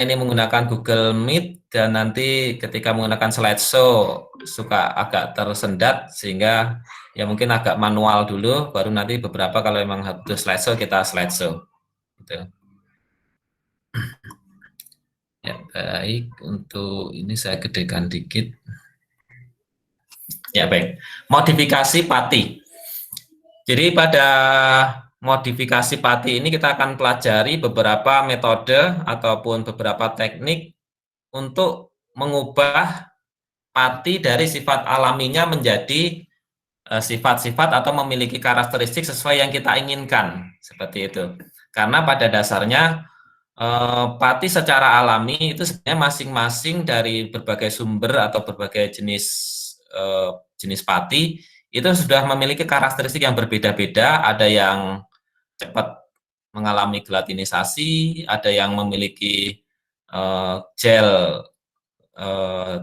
ini menggunakan Google Meet dan nanti ketika menggunakan slideshow suka agak tersendat sehingga ya mungkin agak manual dulu, baru nanti beberapa kalau memang butuh slideshow kita slideshow. Gitu. Ya, baik, untuk ini saya gedekan dikit. Ya, baik. Modifikasi pati. Jadi pada modifikasi pati ini kita akan pelajari beberapa metode ataupun beberapa teknik untuk mengubah pati dari sifat alaminya menjadi sifat-sifat atau memiliki karakteristik sesuai yang kita inginkan, seperti itu. Karena pada dasarnya pati secara alami itu sebenarnya masing-masing dari berbagai sumber atau berbagai jenis pati itu sudah memiliki karakteristik yang berbeda-beda. Ada yang cepat mengalami gelatinisasi, ada yang memiliki gel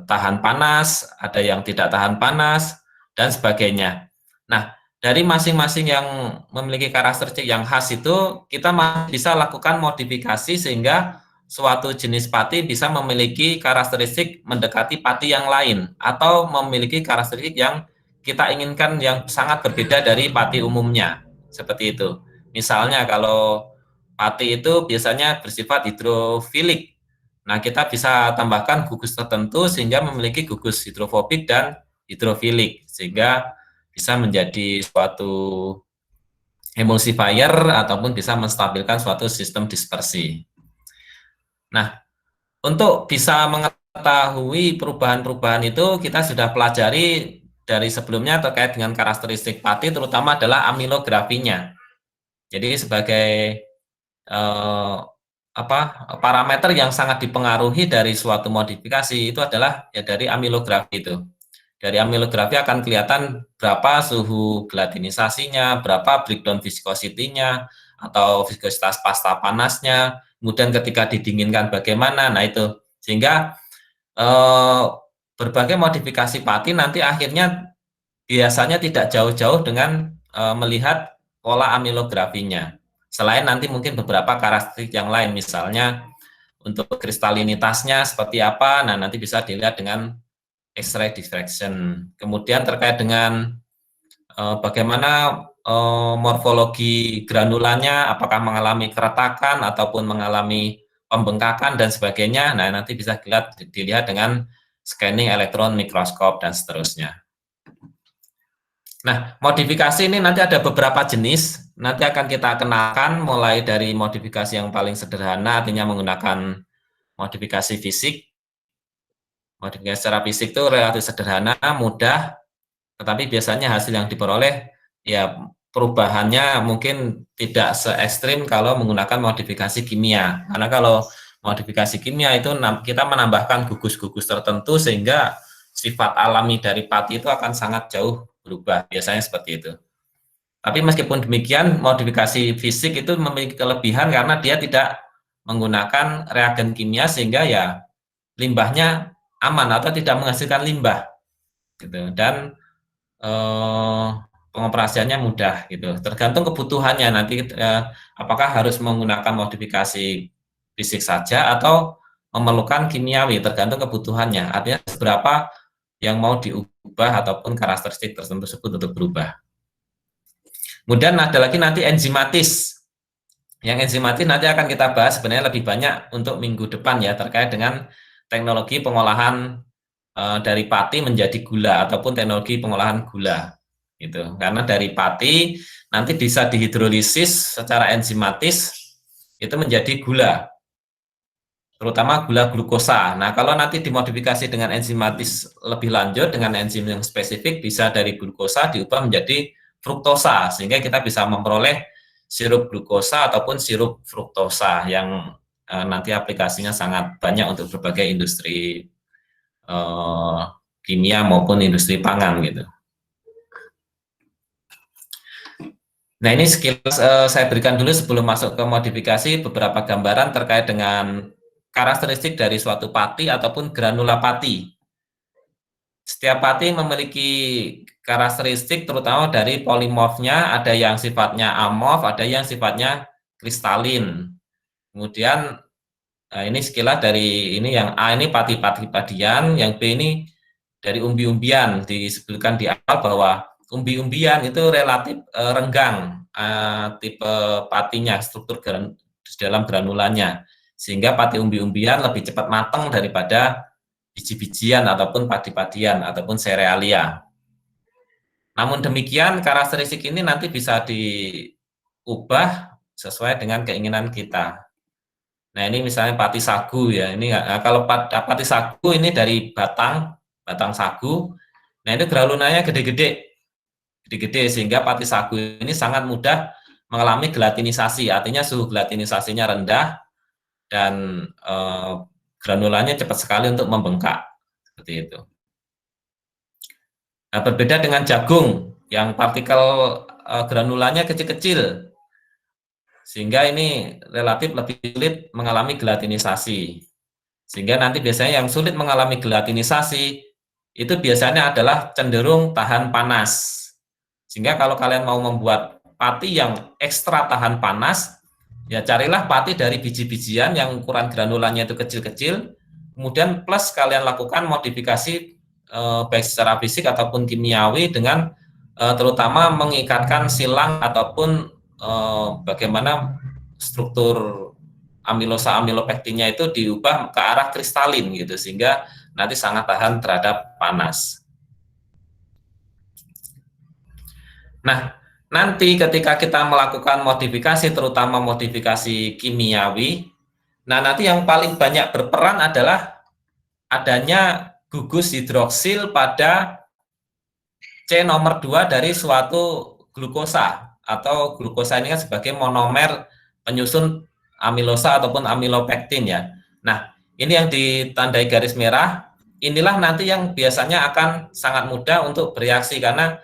tahan panas, ada yang tidak tahan panas, dan sebagainya. Nah, dari masing-masing yang memiliki karakteristik yang khas itu, kita bisa lakukan modifikasi sehingga suatu jenis pati bisa memiliki karakteristik mendekati pati yang lain, atau memiliki karakteristik yang kita inginkan yang sangat berbeda dari pati umumnya, seperti itu. Misalnya kalau pati itu biasanya bersifat hidrofilik. Nah, kita bisa tambahkan gugus tertentu sehingga memiliki gugus hidrofobik dan hidrofilik, sehingga bisa menjadi suatu emulsifier ataupun bisa menstabilkan suatu sistem dispersi. Nah, untuk bisa mengetahui perubahan-perubahan itu kita sudah pelajari dari sebelumnya terkait dengan karakteristik pati, terutama adalah amilografinya. Jadi sebagai parameter yang sangat dipengaruhi dari suatu modifikasi itu adalah ya dari amilografi itu. Dari amilografi akan kelihatan berapa suhu gelatinisasinya, berapa breakdown viscosity-nya, atau viskositas pasta panasnya, kemudian ketika didinginkan bagaimana, nah itu. Sehingga berbagai modifikasi pati nanti akhirnya biasanya tidak jauh-jauh dengan melihat pola amilografinya. Selain nanti mungkin beberapa karakteristik yang lain, misalnya untuk kristalinitasnya seperti apa, nah nanti bisa dilihat dengan X-ray diffraction. Kemudian terkait dengan bagaimana morfologi granulanya, apakah mengalami keretakan ataupun mengalami pembengkakan dan sebagainya, nah nanti bisa dilihat dengan scanning elektron mikroskop dan seterusnya. Nah, modifikasi ini nanti ada beberapa jenis, nanti akan kita kenalkan mulai dari modifikasi yang paling sederhana, artinya menggunakan modifikasi fisik. Modifikasi secara fisik itu relatif sederhana, mudah, tetapi biasanya hasil yang diperoleh ya perubahannya mungkin tidak se ekstrim kalau menggunakan modifikasi kimia. Karena kalau modifikasi kimia itu kita menambahkan gugus-gugus tertentu sehingga sifat alami dari pati itu akan sangat jauh berubah, biasanya seperti itu. Tapi meskipun demikian, modifikasi fisik itu memiliki kelebihan karena dia tidak menggunakan reagen kimia sehingga ya limbahnya aman atau tidak menghasilkan limbah gitu. Dan pengoperasiannya mudah gitu. Tergantung kebutuhannya nanti apakah harus menggunakan modifikasi fisik saja atau memerlukan kimiawi, tergantung kebutuhannya. Artinya seberapa yang mau diubah ataupun karakteristik tersebut untuk berubah. Kemudian ada lagi nanti enzimatis. Yang enzimatis nanti akan kita bahas sebenarnya lebih banyak untuk minggu depan ya, terkait dengan teknologi pengolahan dari pati menjadi gula ataupun teknologi pengolahan gula gitu. Karena dari pati nanti bisa dihidrolisis secara enzimatis itu menjadi gula, terutama gula glukosa. Nah, kalau nanti dimodifikasi dengan enzimatis lebih lanjut dengan enzim yang spesifik, bisa dari glukosa diubah menjadi fruktosa, sehingga kita bisa memperoleh sirup glukosa ataupun sirup fruktosa yang nanti aplikasinya sangat banyak untuk berbagai industri kimia maupun industri pangan gitu. Nah, ini sekilas saya berikan dulu sebelum masuk ke modifikasi beberapa gambaran terkait dengan karakteristik dari suatu pati ataupun granula pati. Setiap pati memiliki karakteristik terutama dari polimorfnya, ada yang sifatnya amorf, ada yang sifatnya kristalin. Kemudian Nah, ini sekilas dari ini yang A ini pati-padian, yang B ini dari umbi-umbian. Disebutkan di awal bahwa umbi-umbian itu relatif renggang tipe patinya, struktur dalam granulannya. Sehingga pati umbi-umbian lebih cepat matang daripada biji-bijian ataupun padi-padian ataupun serealia. Namun demikian, karakteristik ini nanti bisa diubah sesuai dengan keinginan kita. Nah, ini misalnya pati sagu ya. Ini kalau pati sagu ini dari batang sagu. Nah, itu granulanya gede-gede sehingga pati sagu ini sangat mudah mengalami gelatinisasi. Artinya suhu gelatinisasinya rendah dan granulanya cepat sekali untuk membengkak. Seperti itu. Nah, berbeda dengan jagung yang partikel granulanya kecil-kecil sehingga ini relatif lebih sulit mengalami gelatinisasi. Sehingga nanti biasanya yang sulit mengalami gelatinisasi itu biasanya adalah cenderung tahan panas. Sehingga kalau kalian mau membuat pati yang ekstra tahan panas, ya carilah pati dari biji-bijian yang ukuran granulannya itu kecil-kecil, kemudian plus kalian lakukan modifikasi baik secara fisik ataupun kimiawi dengan terutama mengikatkan silang ataupun bagaimana struktur amilosa amilopektinnya itu diubah ke arah kristalin gitu sehingga nanti sangat tahan terhadap panas. Nah, nanti ketika kita melakukan modifikasi terutama modifikasi kimiawi, nah nanti yang paling banyak berperan adalah adanya gugus hidroksil pada C nomor 2 dari suatu glukosa atau glukosa ini kan sebagai monomer penyusun amilosa ataupun amilopektin ya. Nah, ini yang ditandai garis merah, inilah nanti yang biasanya akan sangat mudah untuk bereaksi karena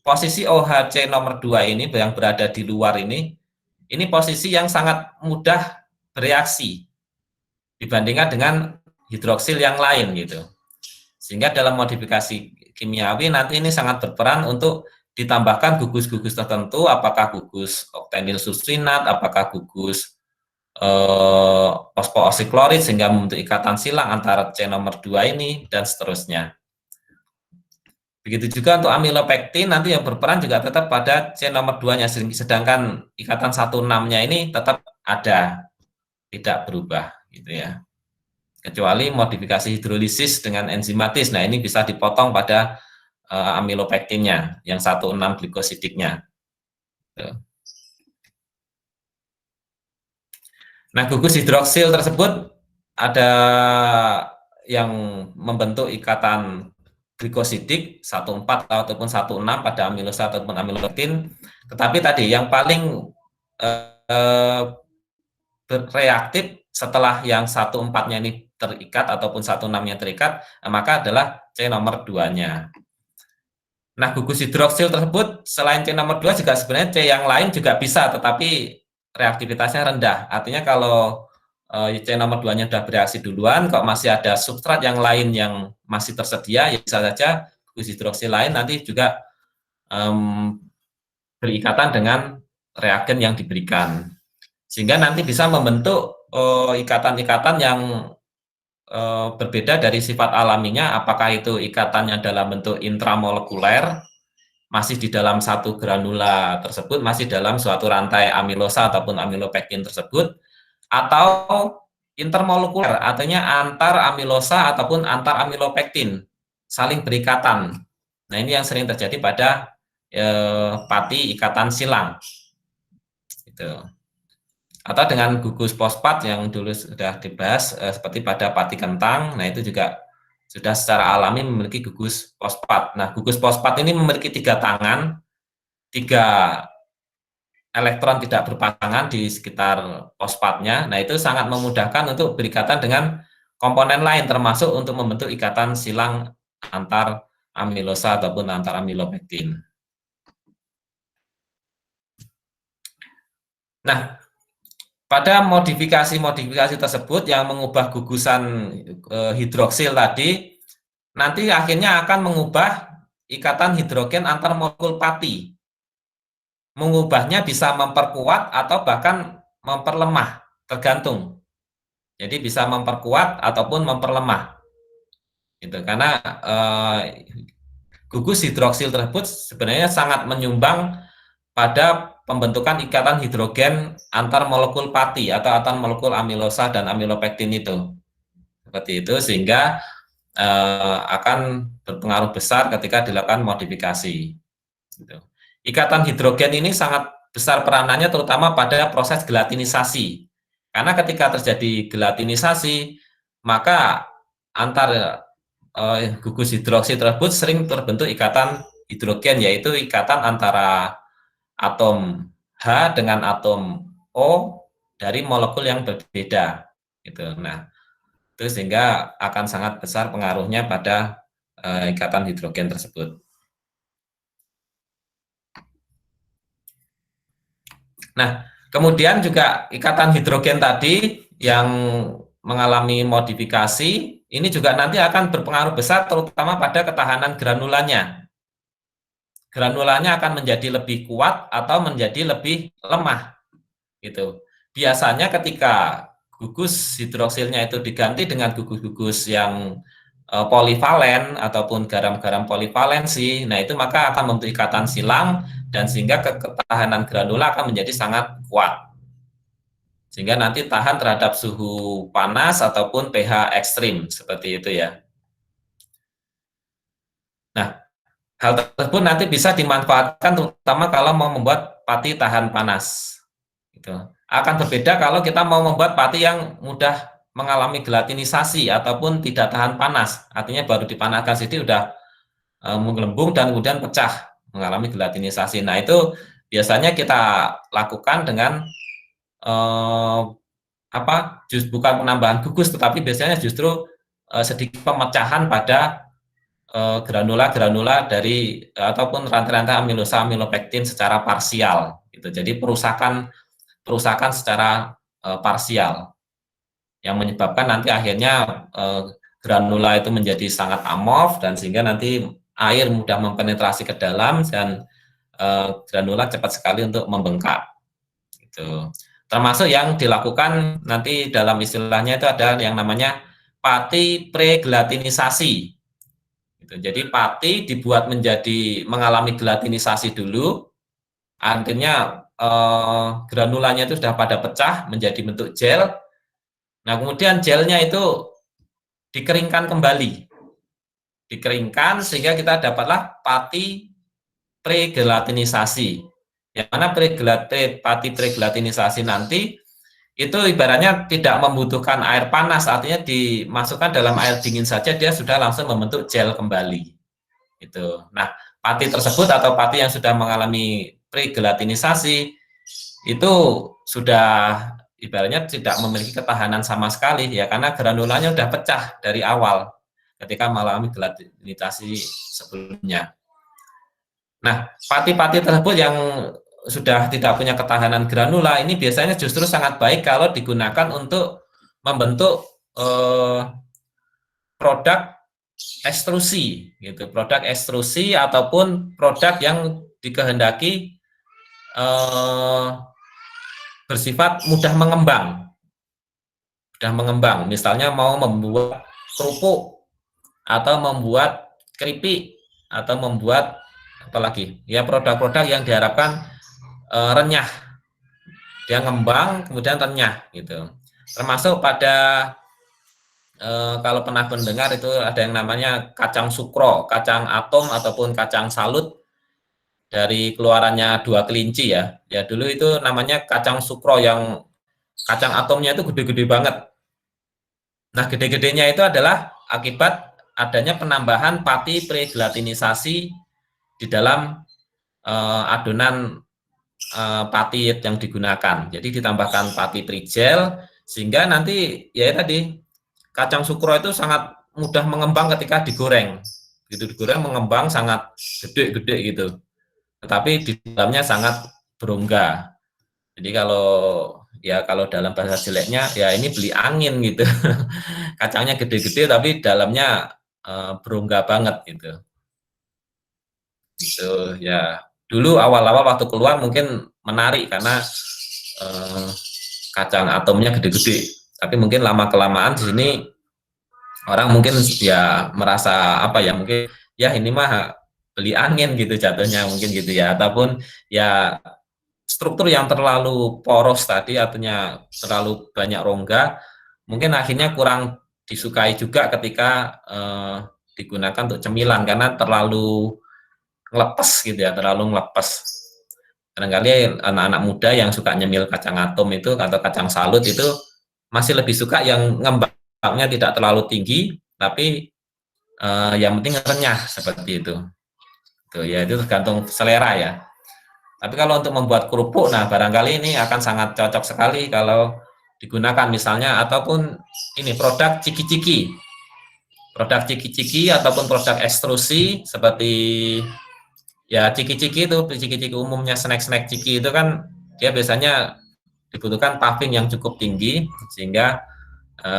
posisi OHC nomor 2 ini yang berada di luar ini posisi yang sangat mudah bereaksi dibandingkan dengan hidroksil yang lain gitu. Sehingga dalam modifikasi kimiawi nanti ini sangat berperan untuk ditambahkan gugus-gugus tertentu, apakah gugus oktanil succinat, apakah gugus fosfooksiklorid sehingga membentuk ikatan silang antara C nomor 2 ini dan seterusnya. Begitu juga untuk amilopektin nanti yang berperan juga tetap pada C nomor 2-nya, sedangkan ikatan 16-nya ini tetap ada, tidak berubah gitu ya. Kecuali modifikasi hidrolisis dengan enzimatis. Nah, ini bisa dipotong pada amilopektinnya yang 16 glikosidiknya. Nah, gugus hidroksil tersebut ada yang membentuk ikatan glikosidik 14 ataupun 16 pada amilosa ataupun amilopektin. Tetapi tadi yang paling reaktif setelah yang 14-nya ini terikat ataupun 16-nya terikat, maka adalah C nomor 2-nya. Nah, gugus hidroksil tersebut selain C nomor 2 juga sebenarnya C yang lain juga bisa, tetapi reaktivitasnya rendah. Artinya kalau C nomor 2-nya sudah bereaksi duluan, kok masih ada substrat yang lain yang masih tersedia, ya bisa saja gugus hidroksil lain nanti juga berikatan dengan reagen yang diberikan. Sehingga nanti bisa membentuk ikatan-ikatan yang berbeda dari sifat alaminya, apakah itu ikatannya dalam bentuk intramolekuler, masih di dalam satu granula tersebut, masih dalam suatu rantai amilosa ataupun amilopektin tersebut, atau intermolekuler, artinya antar amilosa ataupun antar amilopektin, saling berikatan. Nah, ini yang sering terjadi pada pati ikatan silang. Gitu. Atau dengan gugus fosfat yang dulu sudah dibahas seperti pada pati kentang, nah itu juga sudah secara alami memiliki gugus fosfat. Nah, gugus fosfat ini memiliki 3 tangan, 3 elektron tidak berpasangan di sekitar fosfatnya. Nah, itu sangat memudahkan untuk berikatan dengan komponen lain, termasuk untuk membentuk ikatan silang antar amilosa ataupun antar amilopektin. Nah, pada modifikasi-modifikasi tersebut yang mengubah gugusan hidroksil tadi, nanti akhirnya akan mengubah ikatan hidrogen antar molekul pati. Mengubahnya bisa memperkuat atau bahkan memperlemah, tergantung. Jadi bisa memperkuat ataupun memperlemah. Gitu. Karena gugus hidroksil tersebut sebenarnya sangat menyumbang pada pembentukan ikatan hidrogen antar molekul pati atau antar molekul amilosa dan amilopektin itu. Seperti itu sehingga akan berpengaruh besar ketika dilakukan modifikasi. Gitu. Ikatan hidrogen ini sangat besar peranannya terutama pada proses gelatinisasi. Karena ketika terjadi gelatinisasi, maka antar gugus hidroksid tersebut sering terbentuk ikatan hidrogen, yaitu ikatan antara atom H dengan atom O dari molekul yang berbeda. Gitu. Nah, itu sehingga akan sangat besar pengaruhnya pada ikatan hidrogen tersebut. Nah, kemudian juga ikatan hidrogen tadi yang mengalami modifikasi, ini juga nanti akan berpengaruh besar terutama pada ketahanan granulanya. Granulanya akan menjadi lebih kuat atau menjadi lebih lemah, gitu. Biasanya ketika gugus hidroksilnya itu diganti dengan gugus-gugus yang polivalen ataupun garam-garam polivalensi, nah itu maka akan membentuk ikatan silang dan sehingga ketahanan granula akan menjadi sangat kuat. Sehingga nanti tahan terhadap suhu panas ataupun pH ekstrim, seperti itu ya. Nah, hal tersebut nanti bisa dimanfaatkan terutama kalau mau membuat pati tahan panas. Gitu. Akan berbeda kalau kita mau membuat pati yang mudah mengalami gelatinisasi ataupun tidak tahan panas. Artinya baru dipanaskan sedikit udah menggelembung dan kemudian pecah, mengalami gelatinisasi. Nah, itu biasanya kita lakukan dengan eh, bukan penambahan gugus, tetapi biasanya justru sedikit pemecahan pada granula-granula dari ataupun rantai-rantai amilosa amilopektin secara parsial. Gitu. Jadi perusakan secara parsial yang menyebabkan nanti akhirnya granula itu menjadi sangat amorf dan sehingga nanti air mudah mempenetrasi ke dalam dan granula cepat sekali untuk membengkak. Gitu. Termasuk yang dilakukan nanti dalam istilahnya itu ada yang namanya pati pregelatinisasi. Gitu. Jadi pati dibuat mengalami gelatinisasi dulu, artinya granulanya itu sudah pada pecah menjadi bentuk gel. Nah, kemudian gelnya itu dikeringkan kembali. Dikeringkan sehingga kita dapatlah pati pregelatinisasi. Yang mana pati pregelatinisasi nanti itu ibaratnya tidak membutuhkan air panas, artinya dimasukkan dalam air dingin saja dia sudah langsung membentuk gel kembali. Itu. Nah, pati tersebut atau pati yang sudah mengalami pregelatinisasi itu sudah ibaratnya tidak memiliki ketahanan sama sekali ya karena granulanya sudah pecah dari awal ketika mengalami gelatinisasi sebelumnya. Nah, pati-pati tersebut yang sudah tidak punya ketahanan granula ini biasanya justru sangat baik kalau digunakan untuk membentuk produk ekstrusi gitu, produk ekstrusi ataupun produk yang dikehendaki bersifat mudah mengembang. Misalnya mau membuat kerupuk atau membuat keripik atau membuat apalagi ya produk-produk yang diharapkan renyah, dia ngembang kemudian renyah gitu. Termasuk pada kalau pernah mendengar itu ada yang namanya kacang sukro, kacang atom ataupun kacang salut dari keluarannya dua kelinci ya. Ya dulu itu namanya kacang sukro yang kacang atomnya itu gede-gede banget. Nah, gede-gedenya itu adalah akibat adanya penambahan pati pregelatinisasi di dalam adonan pati yang digunakan. Jadi ditambahkan pati prigel sehingga nanti ya tadi kacang sukro itu sangat mudah mengembang ketika digoreng. Gitu digoreng mengembang sangat gede-gede gitu. Tetapi di dalamnya sangat berongga. Jadi kalau dalam bahasa jeleknya ya ini beli angin gitu. Kacangnya gede-gede tapi dalamnya berongga banget gitu. Gitu ya. Dulu awal-awal waktu keluar mungkin menarik karena kacang atomnya gede-gede. Tapi mungkin lama-kelamaan di sini orang mungkin ya merasa apa ya, mungkin ya ini mah beli angin gitu jatuhnya mungkin gitu ya, ataupun ya struktur yang terlalu poros tadi artinya terlalu banyak rongga mungkin akhirnya kurang disukai juga ketika digunakan untuk cemilan karena terlalu ngelepas gitu ya, terlalu ngelepas. Barangkali anak-anak muda yang suka nyemil kacang atom itu atau kacang salut itu masih lebih suka yang ngembangnya tidak terlalu tinggi, tapi yang penting renyah seperti itu. Tuh, ya itu tergantung selera ya. Tapi kalau untuk membuat kerupuk, nah barangkali ini akan sangat cocok sekali kalau digunakan misalnya ataupun ini produk ciki-ciki, ataupun produk ekstrusi seperti ya ciki-ciki itu, ciki-ciki umumnya snack-snack ciki itu kan dia biasanya dibutuhkan paving yang cukup tinggi sehingga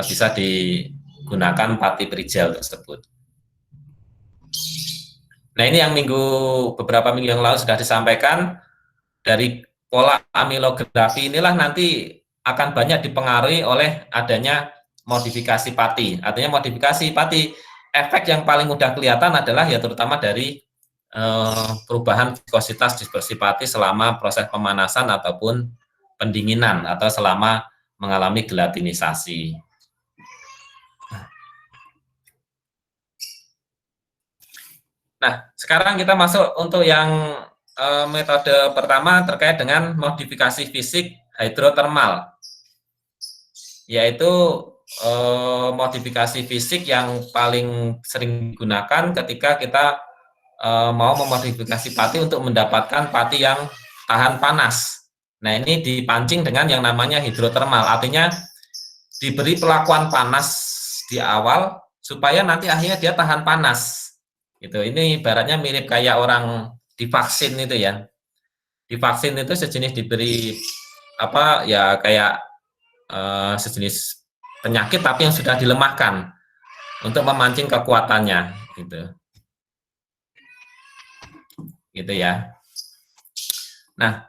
bisa digunakan pati brijel tersebut. Nah ini yang beberapa minggu yang lalu sudah disampaikan, dari pola amilografi inilah nanti akan banyak dipengaruhi oleh adanya modifikasi pati. Artinya modifikasi pati, efek yang paling mudah kelihatan adalah ya terutama dari perubahan viskositas dispersi pati selama proses pemanasan ataupun pendinginan atau selama mengalami gelatinisasi. Nah, sekarang kita masuk untuk yang metode pertama terkait dengan modifikasi fisik hidrotermal, yaitu modifikasi fisik yang paling sering digunakan ketika kita mau memodifikasi pati untuk mendapatkan pati yang tahan panas. Nah, ini dipancing dengan yang namanya hidrotermal, artinya diberi perlakuan panas di awal supaya nanti akhirnya dia tahan panas. Gitu. Ini ibaratnya mirip kayak orang divaksin itu ya. Divaksin itu sejenis diberi apa ya kayak sejenis penyakit tapi yang sudah dilemahkan untuk memancing kekuatannya gitu. Gitu ya. Nah,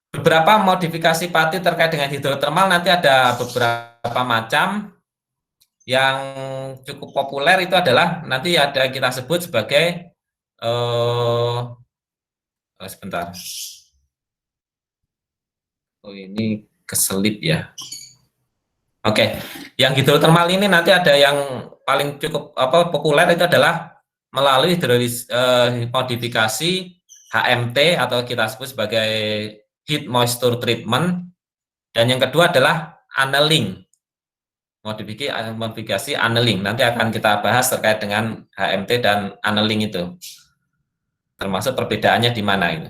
beberapa modifikasi pati terkait dengan hidrotermal nanti ada beberapa macam. Yang cukup populer itu adalah nanti ada kita sebut sebagai sebentar. Oh ini keselip ya. Oke, yang hidrotermal ini nanti ada yang paling cukup populer itu adalah melalui modifikasi HMT atau kita sebut sebagai heat moisture treatment, dan yang kedua adalah annealing, modifikasi annealing. Nanti akan kita bahas terkait dengan HMT dan annealing itu, termasuk perbedaannya di mana itu.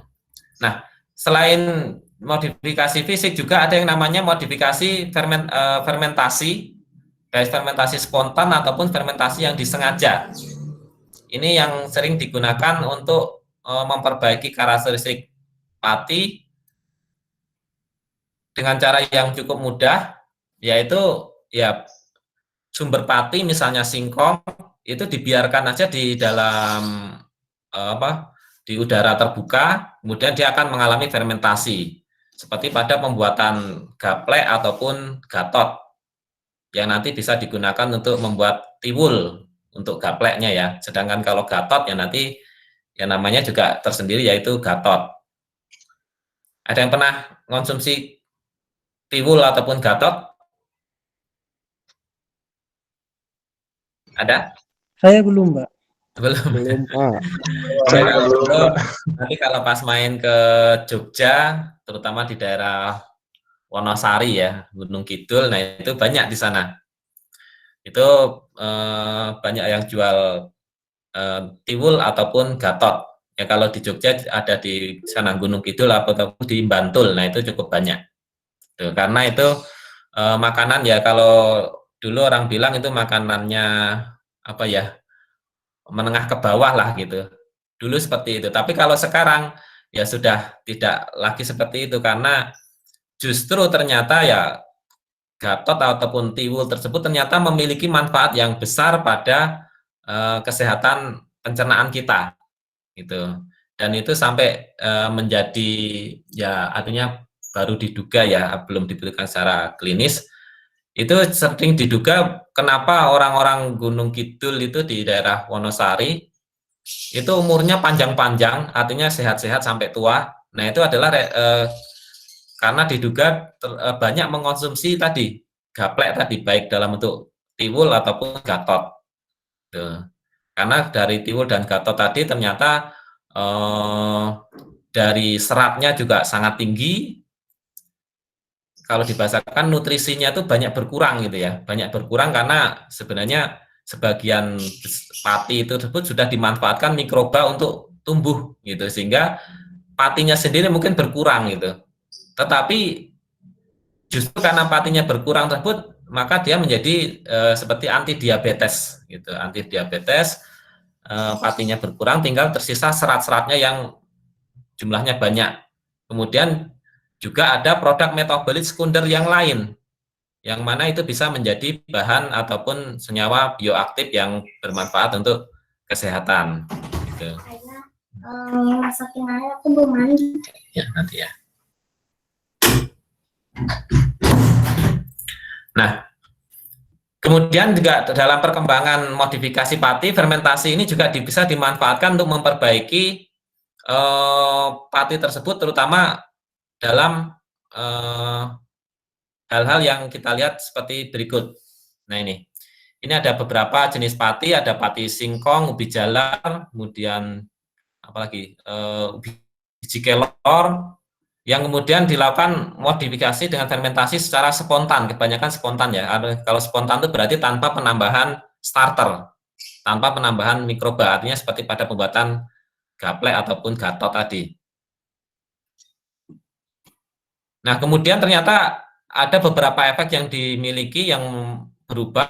Nah, selain modifikasi fisik juga ada yang namanya modifikasi fermentasi, baik fermentasi spontan ataupun fermentasi yang disengaja. Ini yang sering digunakan untuk memperbaiki karakteristik pati dengan cara yang cukup mudah, yaitu ya sumber pati misalnya singkong itu dibiarkan aja di dalam di udara terbuka, kemudian dia akan mengalami fermentasi seperti pada pembuatan gaplek ataupun gatot yang nanti bisa digunakan untuk membuat tiwul untuk gapleknya ya. Sedangkan kalau gatot ya nanti yang namanya juga tersendiri yaitu gatot. Ada yang pernah konsumsi tiwul ataupun gatot? Ada? Saya belum, Mbak. Belum. Belum, Pak. Saya belum, itu Pak. nanti kalau pas main ke Jogja, terutama di daerah Wonosari ya, Gunung Kidul, nah itu banyak di sana. Itu banyak yang jual tiwul ataupun gatot. Ya kalau di Jogja ada di sana Gunung Kidul ataupun di Bantul, nah itu cukup banyak. Tuh, karena itu makanan ya kalau dulu orang bilang itu makanannya apa ya, menengah ke bawah lah gitu. Dulu seperti itu. Tapi kalau sekarang ya sudah tidak lagi seperti itu karena justru ternyata ya gatot ataupun tiwul tersebut ternyata memiliki manfaat yang besar pada kesehatan pencernaan kita gitu. Dan itu sampai menjadi ya artinya baru diduga ya, belum dibuktikan secara klinis Itu sering diduga kenapa orang-orang Gunung Kidul itu di daerah Wonosari itu umurnya panjang-panjang, artinya sehat-sehat sampai tua. Nah, itu adalah karena diduga banyak mengkonsumsi tadi gaplek tadi, baik dalam bentuk tiwul ataupun gatot. Tuh. Karena dari tiwul dan gatot tadi ternyata dari seratnya juga sangat tinggi. Kalau dibahasakan nutrisinya itu banyak berkurang gitu ya, banyak berkurang karena sebenarnya sebagian pati itu tersebut sudah dimanfaatkan mikroba untuk tumbuh gitu, sehingga patinya sendiri mungkin berkurang gitu. Tetapi justru karena patinya berkurang tersebut, maka dia menjadi seperti anti diabetes gitu, anti diabetes, patinya berkurang, tinggal tersisa serat-seratnya yang jumlahnya banyak. Kemudian juga ada produk metabolit sekunder yang lain, yang mana itu bisa menjadi bahan ataupun senyawa bioaktif yang bermanfaat untuk kesehatan. Gitu. Masakin aja, aku belum mandi. Ya, nanti ya. Nah, kemudian juga dalam perkembangan modifikasi pati, fermentasi ini juga bisa dimanfaatkan untuk memperbaiki pati tersebut, terutama dalam hal-hal yang kita lihat seperti berikut. Nah, ini ada beberapa jenis pati, ada pati singkong, ubi jalar, kemudian apalagi biji kelor, yang kemudian dilakukan modifikasi dengan fermentasi secara spontan, kebanyakan spontan ya. Kalau spontan itu berarti tanpa penambahan starter, tanpa penambahan mikroba, artinya seperti pada pembuatan gaplek ataupun gatot tadi. Nah, kemudian ternyata ada beberapa efek yang dimiliki yang berubah,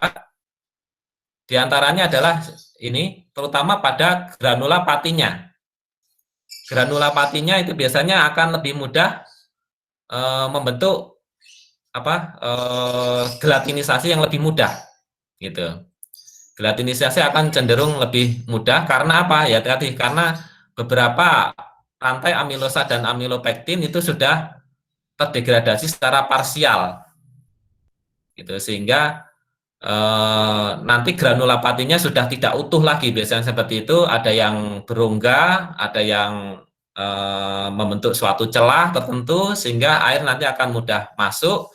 diantaranya adalah ini, terutama pada granula patinya. Granula patinya itu biasanya akan lebih mudah membentuk gelatinisasi yang lebih mudah, gitu. Gelatinisasi akan cenderung lebih mudah karena apa? Ya tadi karena beberapa rantai amilosa dan amilopektin itu sudah terdegradasi secara parsial, gitu, sehingga nanti granula patinya sudah tidak utuh lagi. Biasanya seperti itu, ada yang berongga, ada yang membentuk suatu celah tertentu sehingga air nanti akan mudah masuk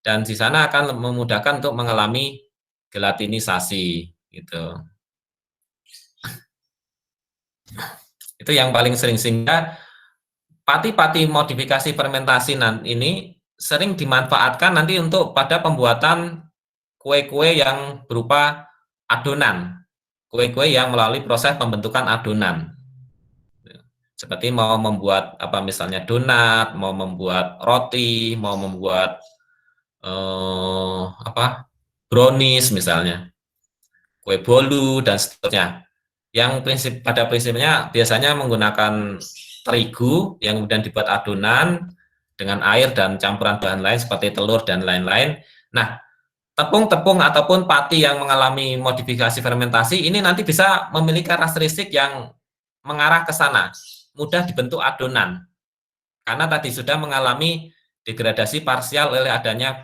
dan di sana akan memudahkan untuk mengalami gelatinisasi gitu. Itu yang paling sering, sehingga pati-pati modifikasi fermentasi ini sering dimanfaatkan nanti untuk pada pembuatan kue-kue yang berupa adonan, kue-kue yang melalui proses pembentukan adonan. Seperti mau membuat misalnya donat, mau membuat roti, mau membuat brownies misalnya, kue bolu dan seterusnya. Yang pada prinsipnya biasanya menggunakan terigu yang kemudian dibuat adonan dengan air dan campuran bahan lain seperti telur dan lain-lain. Nah, tepung-tepung ataupun pati yang mengalami modifikasi fermentasi ini nanti bisa memiliki karakteristik yang mengarah ke sana, mudah dibentuk adonan, karena tadi sudah mengalami degradasi parsial oleh adanya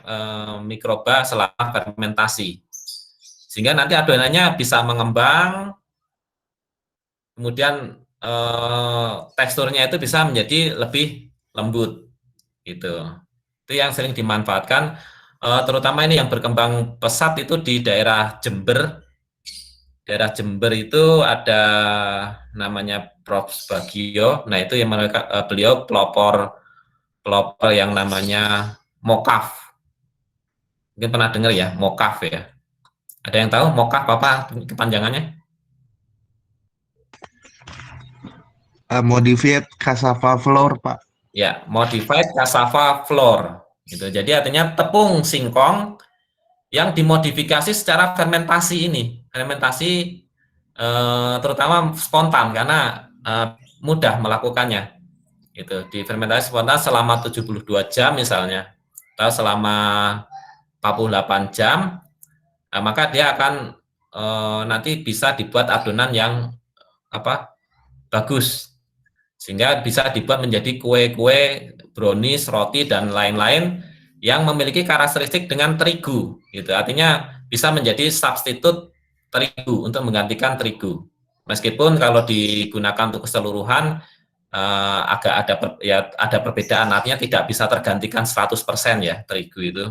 mikroba selama fermentasi, sehingga nanti adonannya bisa mengembang, kemudian teksturnya itu bisa menjadi lebih lembut, gitu. Itu yang sering dimanfaatkan, terutama ini yang berkembang pesat itu di daerah Jember. Daerah Jember itu ada namanya Prof. Bagio. Nah, itu yang beliau pelopor yang namanya mokaf. Mungkin pernah dengar ya, mokaf ya. Ada yang tahu mokaf apa kepanjangannya? Modified cassava flour, Pak. Ya, modified cassava flour. Gitu. Jadi artinya tepung singkong yang dimodifikasi secara fermentasi ini. Fermentasi terutama spontan karena mudah melakukannya. Gitu. Di fermentasi spontan selama 72 jam misalnya, atau selama 48 jam, maka dia akan nanti bisa dibuat adonan yang bagus, sehingga bisa dibuat menjadi kue-kue, brownies, roti dan lain-lain yang memiliki karakteristik dengan terigu, gitu. Artinya bisa menjadi substitut terigu untuk menggantikan terigu. Meskipun kalau digunakan untuk keseluruhan agak ada perbedaan, artinya tidak bisa tergantikan 100% ya terigu itu.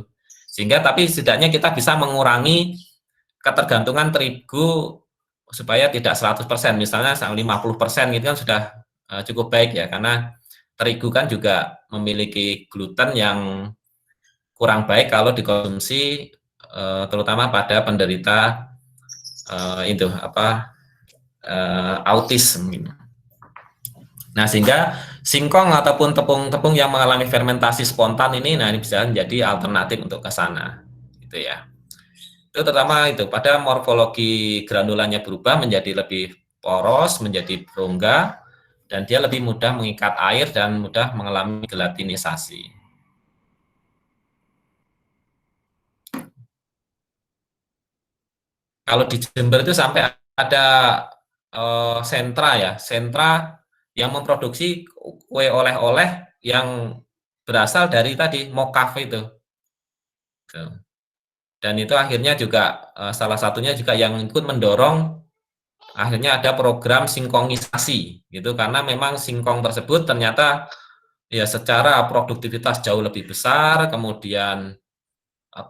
Sehingga tapi setidaknya kita bisa mengurangi ketergantungan terigu supaya tidak 100%, misalnya 50% gitu kan sudah cukup baik ya, karena terigu kan juga memiliki gluten yang kurang baik kalau dikonsumsi terutama pada penderita itu apa autis. Nah, sehingga singkong ataupun tepung-tepung yang mengalami fermentasi spontan ini, nah ini bisa menjadi alternatif untuk ke sana, gitu ya. Itu terutama itu pada morfologi granulanya berubah menjadi lebih poros, menjadi berongga, dan dia lebih mudah mengikat air dan mudah mengalami gelatinisasi. Kalau di Jember itu sampai ada sentra ya, sentra yang memproduksi kue oleh-oleh yang berasal dari tadi mokaf itu. Dan itu akhirnya juga salah satunya juga yang ikut mendorong akhirnya ada program singkongisasi gitu, karena memang singkong tersebut ternyata ya secara produktivitas jauh lebih besar, kemudian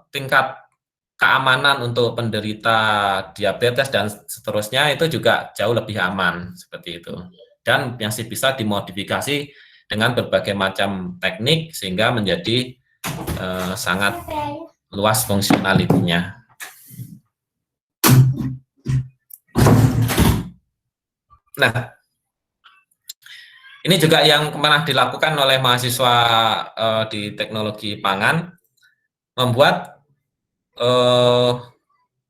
tingkat keamanan untuk penderita diabetes dan seterusnya itu juga jauh lebih aman seperti itu, dan masih bisa dimodifikasi dengan berbagai macam teknik sehingga menjadi sangat luas fungsionalitinya. Nah, ini juga yang pernah dilakukan oleh mahasiswa di teknologi pangan, membuat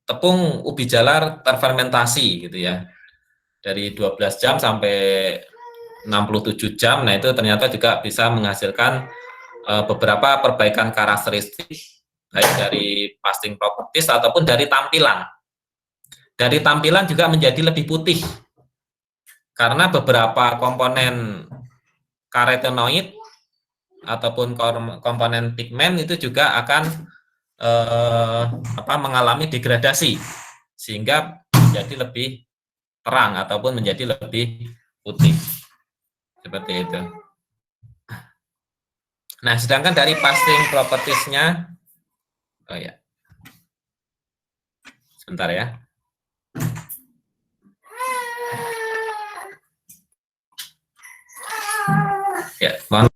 tepung ubi jalar terfermentasi gitu ya, dari 12 jam sampai 67 jam. Nah, itu ternyata juga bisa menghasilkan beberapa perbaikan karakteristik baik dari fasting properties ataupun dari tampilan. Dari tampilan juga menjadi lebih putih karena beberapa komponen karotenoid ataupun komponen pigmen itu juga akan mengalami degradasi sehingga menjadi lebih terang ataupun menjadi lebih putih seperti itu. Nah, sedangkan dari fasting properties-nya, oh ya, sebentar ya. Ya, mohon.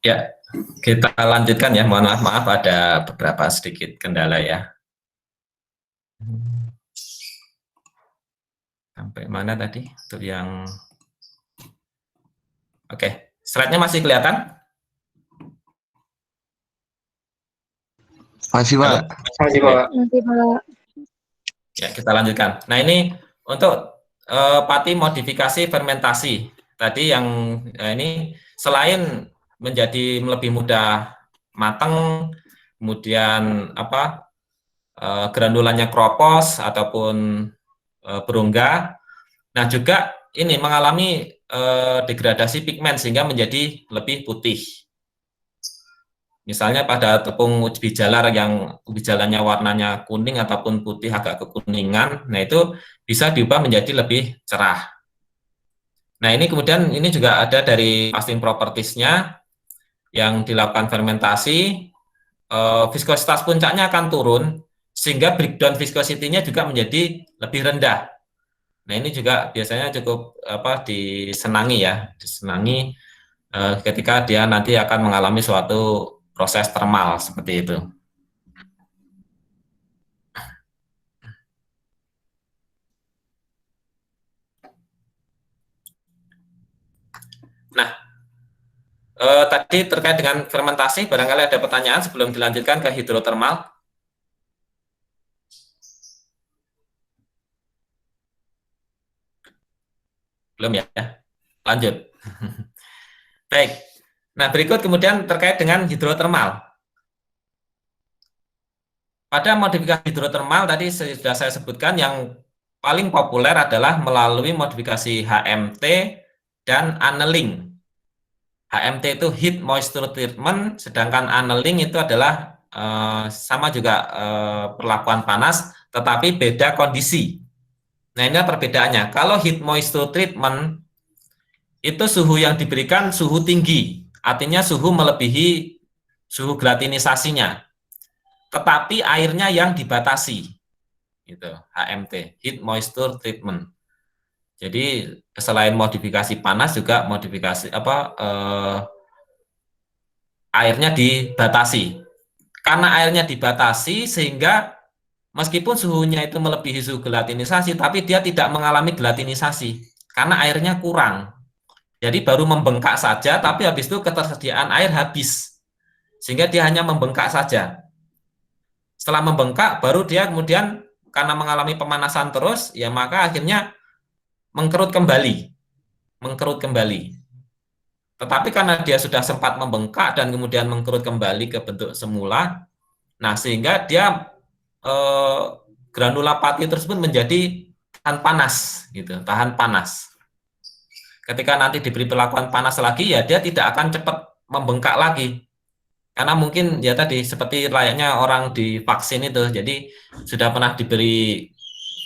Ya, kita lanjutkan ya. Mohon maaf ada beberapa sedikit kendala ya. Sampai mana tadi? Untuk yang Oke, slide-nya masih kelihatan? Masih, Pak. Masih, Pak. Ya, kita lanjutkan. Nah, ini untuk pati modifikasi fermentasi. Tadi yang ini selain menjadi lebih mudah matang, kemudian granulannya kropos ataupun berongga. Nah, juga ini mengalami degradasi pigmen sehingga menjadi lebih putih. Misalnya pada tepung ubi jalar yang ubi jalarnya warnanya kuning ataupun putih agak kekuningan, nah itu bisa diubah menjadi lebih cerah. Nah, ini kemudian ini juga ada dari fasting properties-nya yang dilakukan fermentasi, viskositas puncaknya akan turun sehingga breakdown viscosity-nya juga menjadi lebih rendah. Nah, ini juga biasanya cukup disenangi ya, disenangi ketika dia nanti akan mengalami suatu proses termal seperti itu. Nah, tadi terkait dengan fermentasi, barangkali ada pertanyaan sebelum dilanjutkan ke hidrotermal. Belum ya? Lanjut. Baik. Nah, berikut kemudian terkait dengan hidrotermal. Pada modifikasi hidrotermal tadi sudah saya sebutkan yang paling populer adalah melalui modifikasi HMT dan annealing. HMT itu heat moisture treatment, sedangkan annealing itu adalah sama juga perlakuan panas, tetapi beda kondisi. Nah, ini perbedaannya. Kalau heat moisture treatment itu suhu yang diberikan suhu tinggi, artinya suhu melebihi suhu gelatinisasinya, tetapi airnya yang dibatasi. Gitu, HMT, heat moisture treatment. Jadi selain modifikasi panas juga modifikasi airnya dibatasi. Karena airnya dibatasi sehingga meskipun suhunya itu melebihi suhu gelatinisasi, tapi dia tidak mengalami gelatinisasi karena airnya kurang. Jadi baru membengkak saja, tapi habis itu ketersediaan air habis. Sehingga dia hanya membengkak saja. Setelah membengkak, baru dia kemudian karena mengalami pemanasan terus, ya maka akhirnya mengkerut kembali. Tetapi karena dia sudah sempat membengkak dan kemudian mengkerut kembali ke bentuk semula, nah sehingga dia granula pati tersebut menjadi tahan panas, gitu, tahan panas. Ketika nanti diberi perlakuan panas lagi, ya dia tidak akan cepat membengkak lagi. Karena mungkin ya tadi seperti layaknya orang divaksin itu, jadi sudah pernah diberi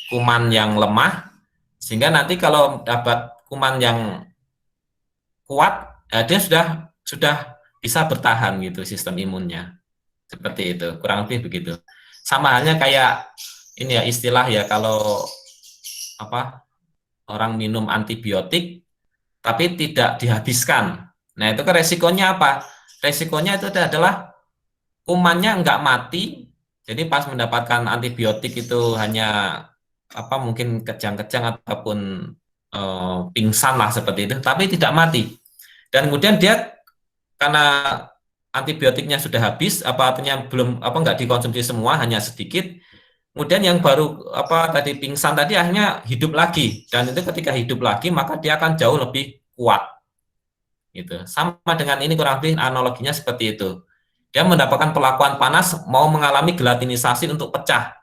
kuman yang lemah, sehingga nanti kalau dapat kuman yang kuat, ya dia sudah bisa bertahan gitu sistem imunnya. Seperti itu, kurang lebih begitu. Sama halnya kayak ini ya istilah ya, kalau orang minum antibiotik tapi tidak dihabiskan. Nah, itu kan resikonya apa? Resikonya itu adalah kumannya nggak mati, jadi pas mendapatkan antibiotik itu hanya mungkin kejang-kejang ataupun pingsan lah seperti itu, tapi tidak mati. Dan kemudian dia karena antibiotiknya sudah habis, artinya belum nggak dikonsumsi semua, hanya sedikit. Kemudian yang baru tadi pingsan tadi akhirnya hidup lagi, dan itu ketika hidup lagi maka dia akan jauh lebih kuat. Gitu. Sama dengan ini kurang lebih analoginya seperti itu. Dia mendapatkan perlakuan panas, mau mengalami gelatinisasi untuk pecah.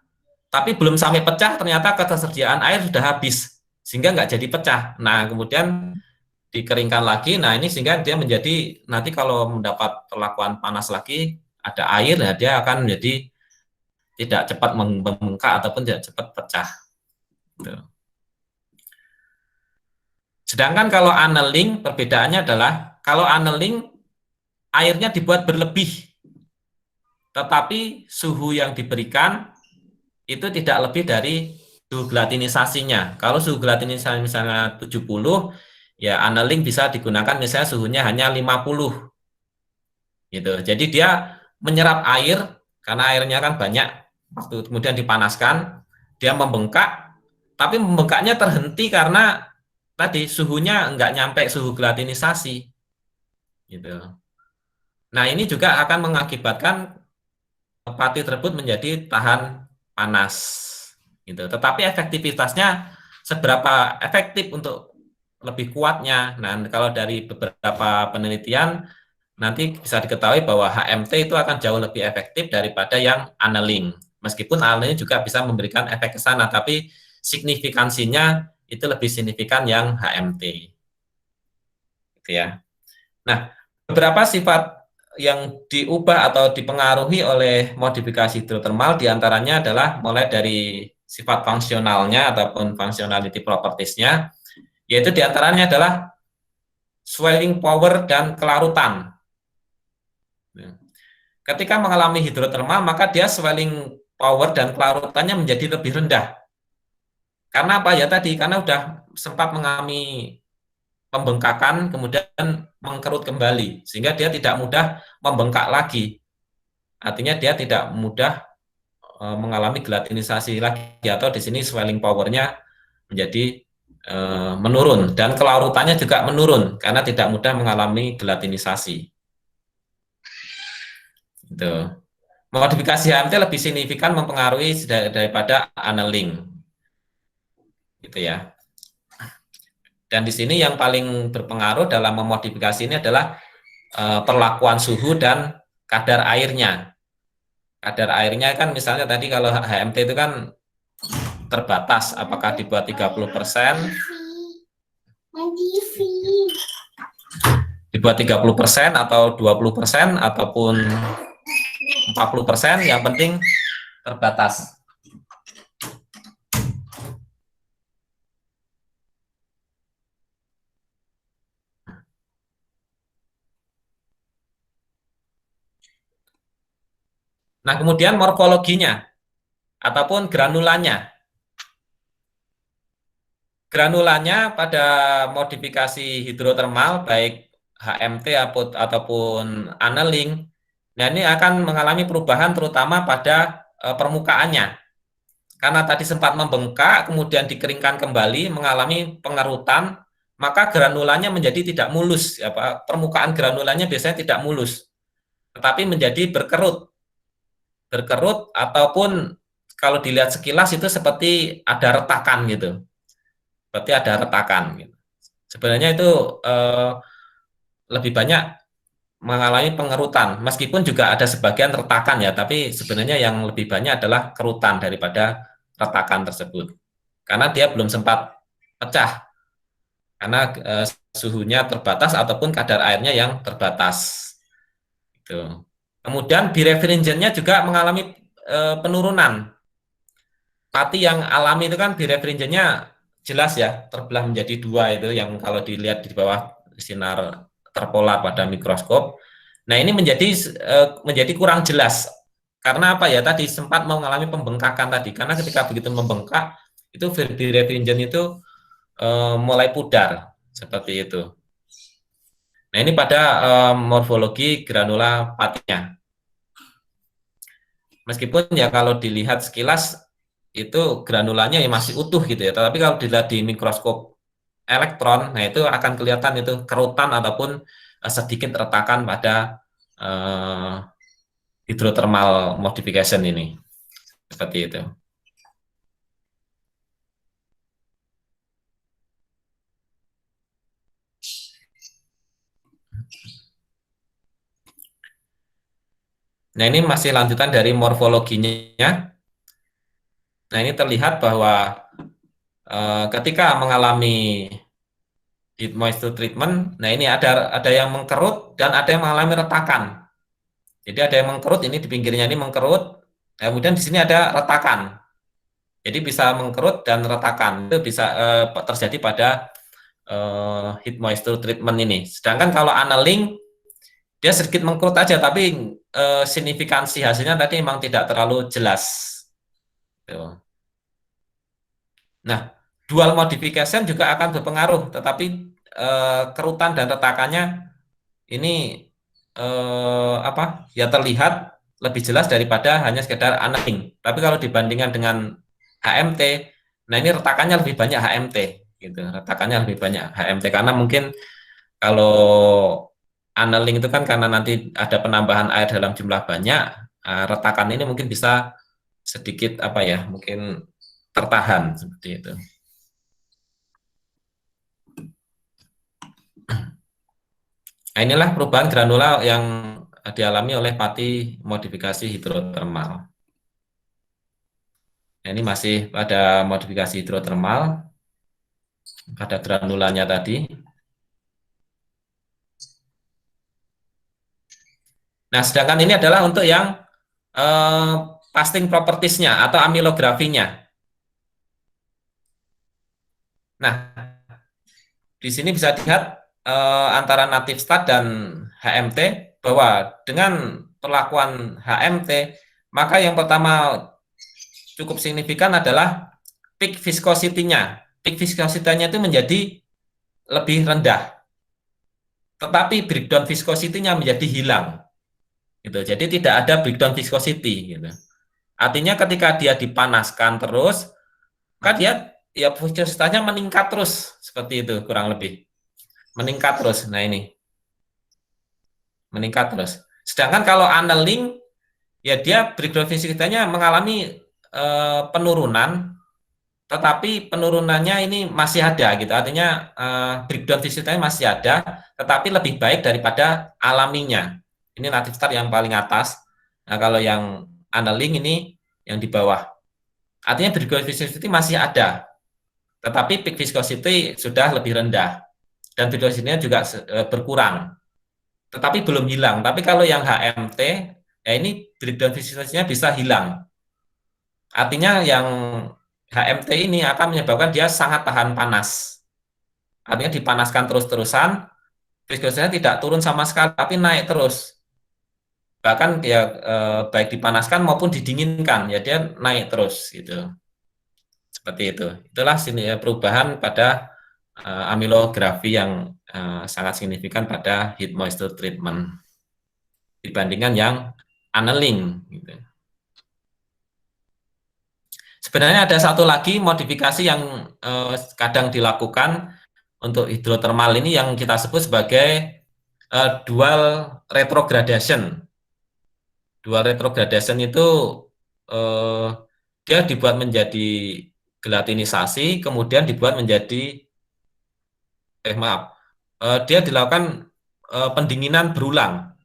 Tapi belum sampai pecah, ternyata ketersediaan air sudah habis, sehingga nggak jadi pecah. Nah, kemudian dikeringkan lagi, nah ini sehingga dia menjadi, nanti kalau mendapat perlakuan panas lagi, ada air, ya dia akan menjadi tidak cepat membengkak ataupun tidak cepat pecah. Gitu. Sedangkan kalau annealing, perbedaannya adalah, kalau annealing, airnya dibuat berlebih, tetapi suhu yang diberikan itu tidak lebih dari suhu gelatinisasinya. Kalau suhu gelatinisasi misalnya 70, ya annealing bisa digunakan misalnya suhunya hanya 50. Gitu. Jadi dia menyerap air, karena airnya kan banyak, waktu kemudian dipanaskan, dia membengkak, tapi membengkaknya terhenti karena tadi suhunya nggak nyampe suhu gelatinisasi. Gitu. Nah, ini juga akan mengakibatkan pati tersebut menjadi tahan panas, gitu. Tetapi efektivitasnya seberapa efektif untuk lebih kuatnya. Nah, kalau dari beberapa penelitian nanti bisa diketahui bahwa HMT itu akan jauh lebih efektif daripada yang annealing. Meskipun annealing juga bisa memberikan efek ke sana, tapi signifikansinya itu lebih signifikan yang HMT. Gitu ya. Nah, beberapa sifat yang diubah atau dipengaruhi oleh modifikasi hidrotermal diantaranya adalah mulai dari sifat fungsionalnya ataupun functionality properties-nya, yaitu diantaranya adalah swelling power dan kelarutan. Ketika mengalami hidrotermal, maka dia swelling power dan kelarutannya menjadi lebih rendah. Karena apa ya tadi? Karena udah sempat mengalami pembengkakan, kemudian mengkerut kembali, sehingga dia tidak mudah membengkak lagi. Artinya dia tidak mudah mengalami gelatinisasi lagi, atau di sini swelling powernya menjadi menurun, dan kelarutannya juga menurun karena tidak mudah mengalami gelatinisasi. Gitu. Modifikasi HMT lebih signifikan mempengaruhi daripada annealing, gitu ya. Dan di sini yang paling berpengaruh dalam memodifikasi ini adalah perlakuan suhu dan kadar airnya. Kadar airnya kan misalnya tadi kalau HMT itu kan terbatas, apakah dibuat 30%, dibuat 30% atau 20% ataupun 40%, yang penting terbatas. Nah, kemudian morfologinya ataupun granulanya. Granulanya pada modifikasi hidrotermal baik HMT ataupun annealing, nah ini akan mengalami perubahan terutama pada permukaannya. Karena tadi sempat membengkak, kemudian dikeringkan kembali, mengalami pengerutan, maka granulanya menjadi tidak mulus. Permukaan granulanya biasanya tidak mulus, tetapi menjadi berkerut. Berkerut ataupun kalau dilihat sekilas itu seperti ada retakan gitu. Seperti ada retakan gitu. Sebenarnya itu lebih banyak mengalami pengerutan, meskipun juga ada sebagian retakan ya, tapi sebenarnya yang lebih banyak adalah kerutan daripada retakan tersebut. Karena dia belum sempat pecah, karena suhunya terbatas ataupun kadar airnya yang terbatas. Gitu. Kemudian birefringentnya juga mengalami penurunan. Pati yang alami itu kan birefringentnya jelas ya, terbelah menjadi dua itu yang kalau dilihat di bawah sinar terpolar pada mikroskop. Nah, ini menjadi kurang jelas. Karena apa ya? Tadi sempat mengalami pembengkakan tadi. Karena ketika begitu membengkak, itu birefringent itu mulai pudar seperti itu. Nah, ini pada morfologi granula patinya. Meskipun ya kalau dilihat sekilas itu granulanya ya masih utuh gitu ya. Tapi kalau dilihat di mikroskop elektron, nah itu akan kelihatan itu kerutan ataupun sedikit retakan pada hydrothermal modification ini. Seperti itu. Nah, ini masih lanjutan dari morfologinya. Nah, ini terlihat bahwa ketika mengalami heat moisture treatment, nah ini ada yang mengkerut dan ada yang mengalami retakan. Jadi ada yang mengkerut, ini di pinggirnya ini mengkerut, kemudian di sini ada retakan. Jadi bisa mengkerut dan retakan, itu bisa terjadi pada heat moisture treatment ini. Sedangkan kalau annealing, dia sedikit mengkerut aja, tapi signifikansi hasilnya tadi memang tidak terlalu jelas. Nah, dual modification juga akan berpengaruh, tetapi kerutan dan retakannya ini ya terlihat lebih jelas daripada hanya sekedar annealing. Tapi kalau dibandingkan dengan HMT, nah ini retakannya lebih banyak HMT, gitu. Retakannya lebih banyak HMT karena mungkin kalau annealing itu kan karena nanti ada penambahan air dalam jumlah banyak, retakan ini mungkin bisa sedikit mungkin tertahan seperti itu. Nah, inilah perubahan granula yang dialami oleh pati modifikasi hidrotermal. Nah, ini masih pada modifikasi hidrotermal, pada granulanya tadi. Nah, sedangkan ini adalah untuk yang pasting properties-nya atau amilografinya. Nah, di sini bisa dilihat antara native stat dan HMT bahwa dengan perlakuan HMT, maka yang pertama cukup signifikan adalah peak viscosity-nya. Peak viscosity-nya itu menjadi lebih rendah, tetapi breakdown viscosity-nya menjadi hilang. Gitu. Jadi tidak ada breakdown viscosity. Gitu. Artinya ketika dia dipanaskan terus, maka dia ya viscosity-nya meningkat terus, seperti itu kurang lebih. Meningkat terus. Nah ini, meningkat terus. Sedangkan kalau annealing, ya dia breakdown viscosity-nya mengalami penurunan, tetapi penurunannya ini masih ada gitu. Artinya breakdown viscosity-nya masih ada, tetapi lebih baik daripada alaminya. Ini native start yang paling atas. Nah, kalau yang annealing ini yang di bawah. Artinya breakdown viscosity masih ada, tetapi peak viscosity sudah lebih rendah. Dan breakdown viscosity-nya juga berkurang. Tetapi belum hilang. Tapi kalau yang HMT, ya ini breakdown viscosity-nya bisa hilang. Artinya yang HMT ini akan menyebabkan dia sangat tahan panas. Artinya dipanaskan terus-terusan, viscosity-nya tidak turun sama sekali, tapi naik terus. Bahkan ya baik dipanaskan maupun didinginkan, ya dia naik terus gitu. Seperti itu. Itulah perubahan pada amilografi yang sangat signifikan pada heat moisture treatment dibandingkan yang annealing. Gitu. Sebenarnya ada satu lagi modifikasi yang kadang dilakukan untuk hidrotermal ini yang kita sebut sebagai dual retrogradation. Dual retrogradation itu dia dibuat menjadi gelatinisasi, kemudian dibuat menjadi dia dilakukan pendinginan berulang.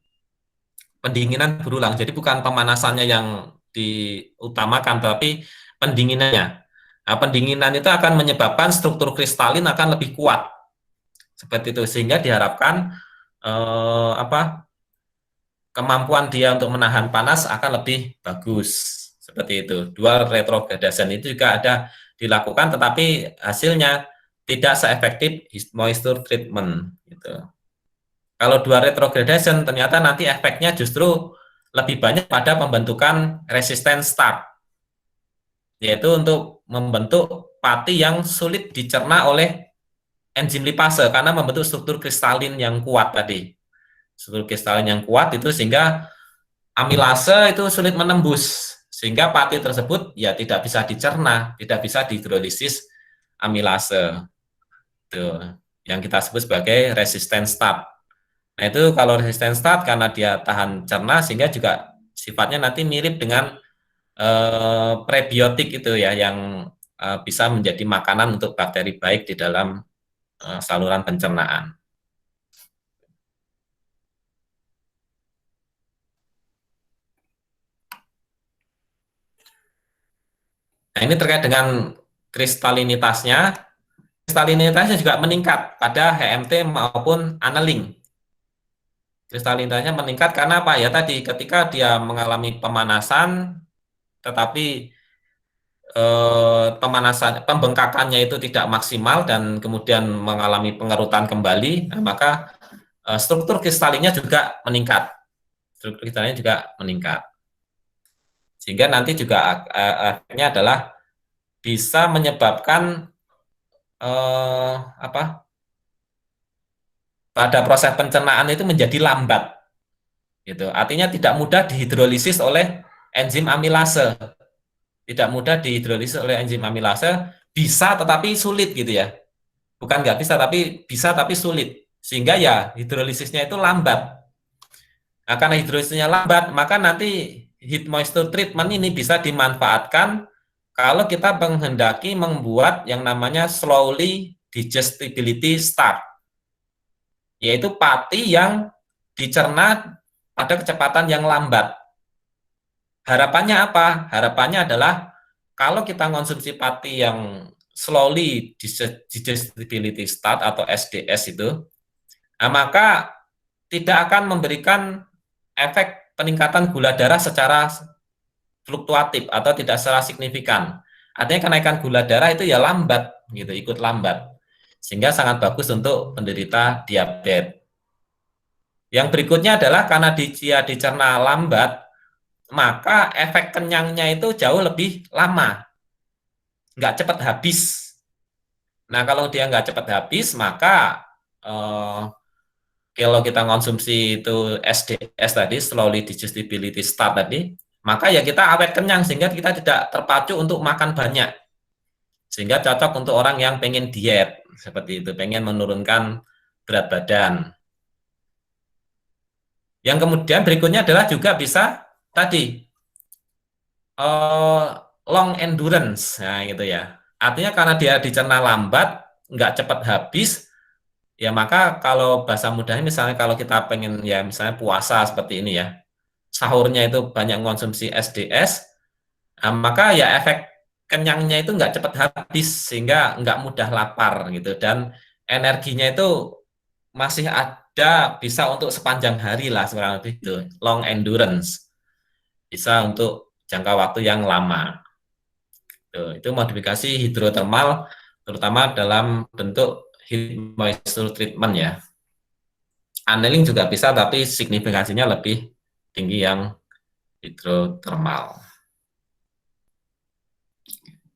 Pendinginan berulang. Jadi bukan pemanasannya yang diutamakan, tapi pendinginannya. Nah, pendinginan itu akan menyebabkan struktur kristalin akan lebih kuat. Seperti itu, sehingga diharapkan kemampuan dia untuk menahan panas akan lebih bagus. Seperti itu. Dual retrogradation itu juga ada dilakukan, tetapi hasilnya tidak seefektif moisture treatment. Gitu. Kalau dual retrogradation, ternyata nanti efeknya justru lebih banyak pada pembentukan resistance start, yaitu untuk membentuk pati yang sulit dicerna oleh enzim lipase karena membentuk struktur kristalin yang kuat tadi. Struktur kristalin yang kuat itu sehingga amilase itu sulit menembus, sehingga pati tersebut ya tidak bisa dicerna, tidak bisa dihidrolisis amilase. Itu yang kita sebut sebagai resistance start. Nah itu kalau resistance start karena dia tahan cerna sehingga juga sifatnya nanti mirip dengan prebiotik itu ya yang bisa menjadi makanan untuk bakteri baik di dalam saluran pencernaan. Nah ini terkait dengan kristalinitasnya. Kristalinitasnya juga meningkat pada HMT maupun annealing. Kristalinitasnya meningkat karena apa? Ya tadi ketika dia mengalami pemanasan, tetapi pemanasan pembengkakannya itu tidak maksimal dan kemudian mengalami pengerutan kembali, nah, maka struktur kristalinnya juga meningkat. Struktur kristalinnya juga meningkat. Sehingga nanti juga efeknya adalah bisa menyebabkan pada proses pencernaan itu menjadi lambat. Gitu. Artinya tidak mudah dihidrolisis oleh enzim amilase. Tidak mudah dihidrolisis oleh enzim amilase, bisa tetapi sulit gitu ya. Bukan nggak bisa, tapi bisa tapi sulit. Sehingga ya hidrolisisnya itu lambat. Nah, karena hidrolisisnya lambat, maka nanti heat moisture treatment ini bisa dimanfaatkan kalau kita menghendaki membuat yang namanya slowly digestibility start. Yaitu pati yang dicerna pada kecepatan yang lambat. Harapannya apa? Harapannya adalah kalau kita konsumsi pati yang slowly digestibility start atau SDS itu, nah maka tidak akan memberikan efek peningkatan gula darah secara fluktuatif atau tidak secara signifikan. Artinya kenaikan gula darah itu ya lambat, gitu, ikut lambat. Sehingga sangat bagus untuk penderita diabetes. Yang berikutnya adalah karena dia dicerna lambat, maka efek kenyangnya itu jauh lebih lama, nggak cepat habis. Nah, kalau dia nggak cepat habis, maka eh, kalau kita konsumsi itu SDS tadi, slowly digestibility start tadi, maka ya kita awet kenyang sehingga kita tidak terpacu untuk makan banyak. Sehingga cocok untuk orang yang pengen diet, seperti itu, pengen menurunkan berat badan. Yang kemudian berikutnya adalah juga bisa tadi long endurance, nah gitu ya. Artinya karena dia dicerna lambat, nggak cepat habis, ya maka kalau bahasa mudahnya misalnya kalau kita pengen ya misalnya puasa seperti ini ya, sahurnya itu banyak konsumsi SDS, nah, maka ya efek kenyangnya itu nggak cepat habis sehingga nggak mudah lapar gitu dan energinya itu masih ada bisa untuk sepanjang hari lah kurang lebih itu long endurance bisa untuk jangka waktu yang lama. Itu modifikasi hidrotermal terutama dalam bentuk heat moisture treatment ya. Annealing juga bisa tapi signifikasinya lebih tinggi yang hidrotermal.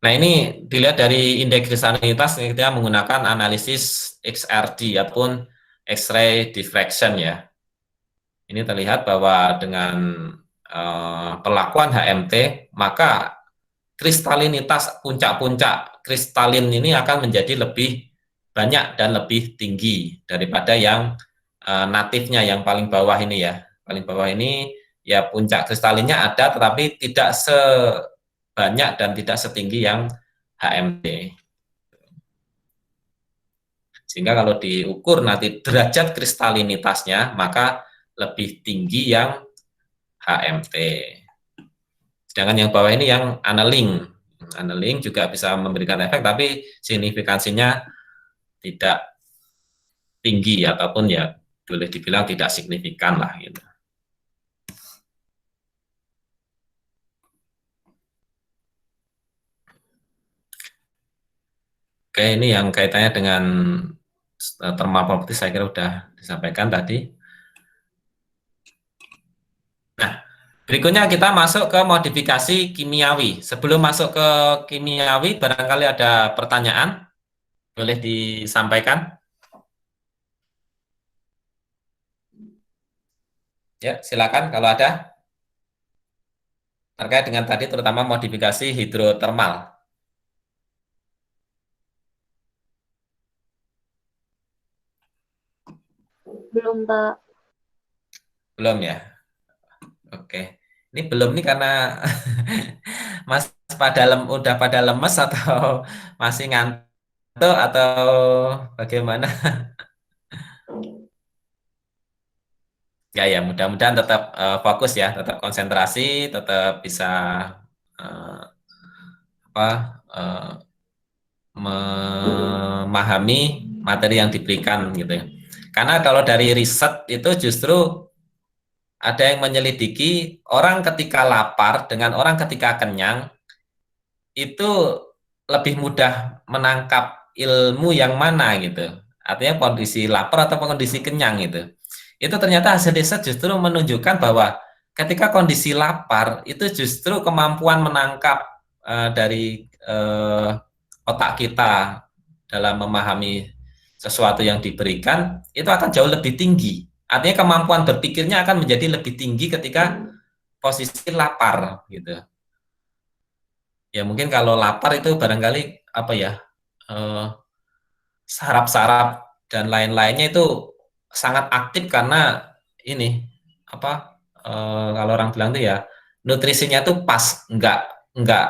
Nah ini dilihat dari indeks krisalinitas kita menggunakan analisis XRD ataupun X-ray diffraction ya. Ini terlihat bahwa dengan perlakuan HMT maka kristalinitas puncak-puncak kristalin ini akan menjadi lebih banyak dan lebih tinggi daripada yang natifnya yang paling bawah ini ya. Paling bawah ini ya puncak kristalinnya ada tetapi tidak sebanyak dan tidak setinggi yang HMT. Sehingga kalau diukur nanti derajat kristalinitasnya maka lebih tinggi yang HMT. Sedangkan yang bawah ini yang annealing. Annealing juga bisa memberikan efek tapi signifikansinya tidak tinggi ataupun ya boleh dibilang tidak signifikan lah gitu. Oke, ini yang kaitannya dengan thermal property saya kira sudah disampaikan tadi. Nah, berikutnya kita masuk ke modifikasi kimiawi. Sebelum masuk ke kimiawi, barangkali ada pertanyaan, boleh disampaikan. Ya, silakan kalau ada terkait dengan tadi terutama modifikasi hidrotermal. Belum, Pak. Belum ya? Oke. Ini belum nih karena Mas udah pada lemes atau masih ngantuk atau bagaimana? Ya ya, mudah-mudahan tetap fokus ya, tetap konsentrasi, tetap bisa uh, apa memahami materi yang diberikan gitu ya. Karena kalau dari riset itu justru ada yang menyelidiki orang ketika lapar dengan orang ketika kenyang itu lebih mudah menangkap ilmu yang mana gitu. Artinya kondisi lapar atau kondisi kenyang gitu. Itu ternyata hasil riset justru menunjukkan bahwa ketika kondisi lapar itu justru kemampuan menangkap dari otak kita dalam memahami sesuatu yang diberikan itu akan jauh lebih tinggi. Artinya kemampuan berpikirnya akan menjadi lebih tinggi ketika posisi lapar gitu. Ya mungkin kalau lapar itu barangkali apa ya saraf-saraf dan lain-lainnya itu sangat aktif karena ini apa kalau orang bilang tuh ya nutrisinya tuh pas nggak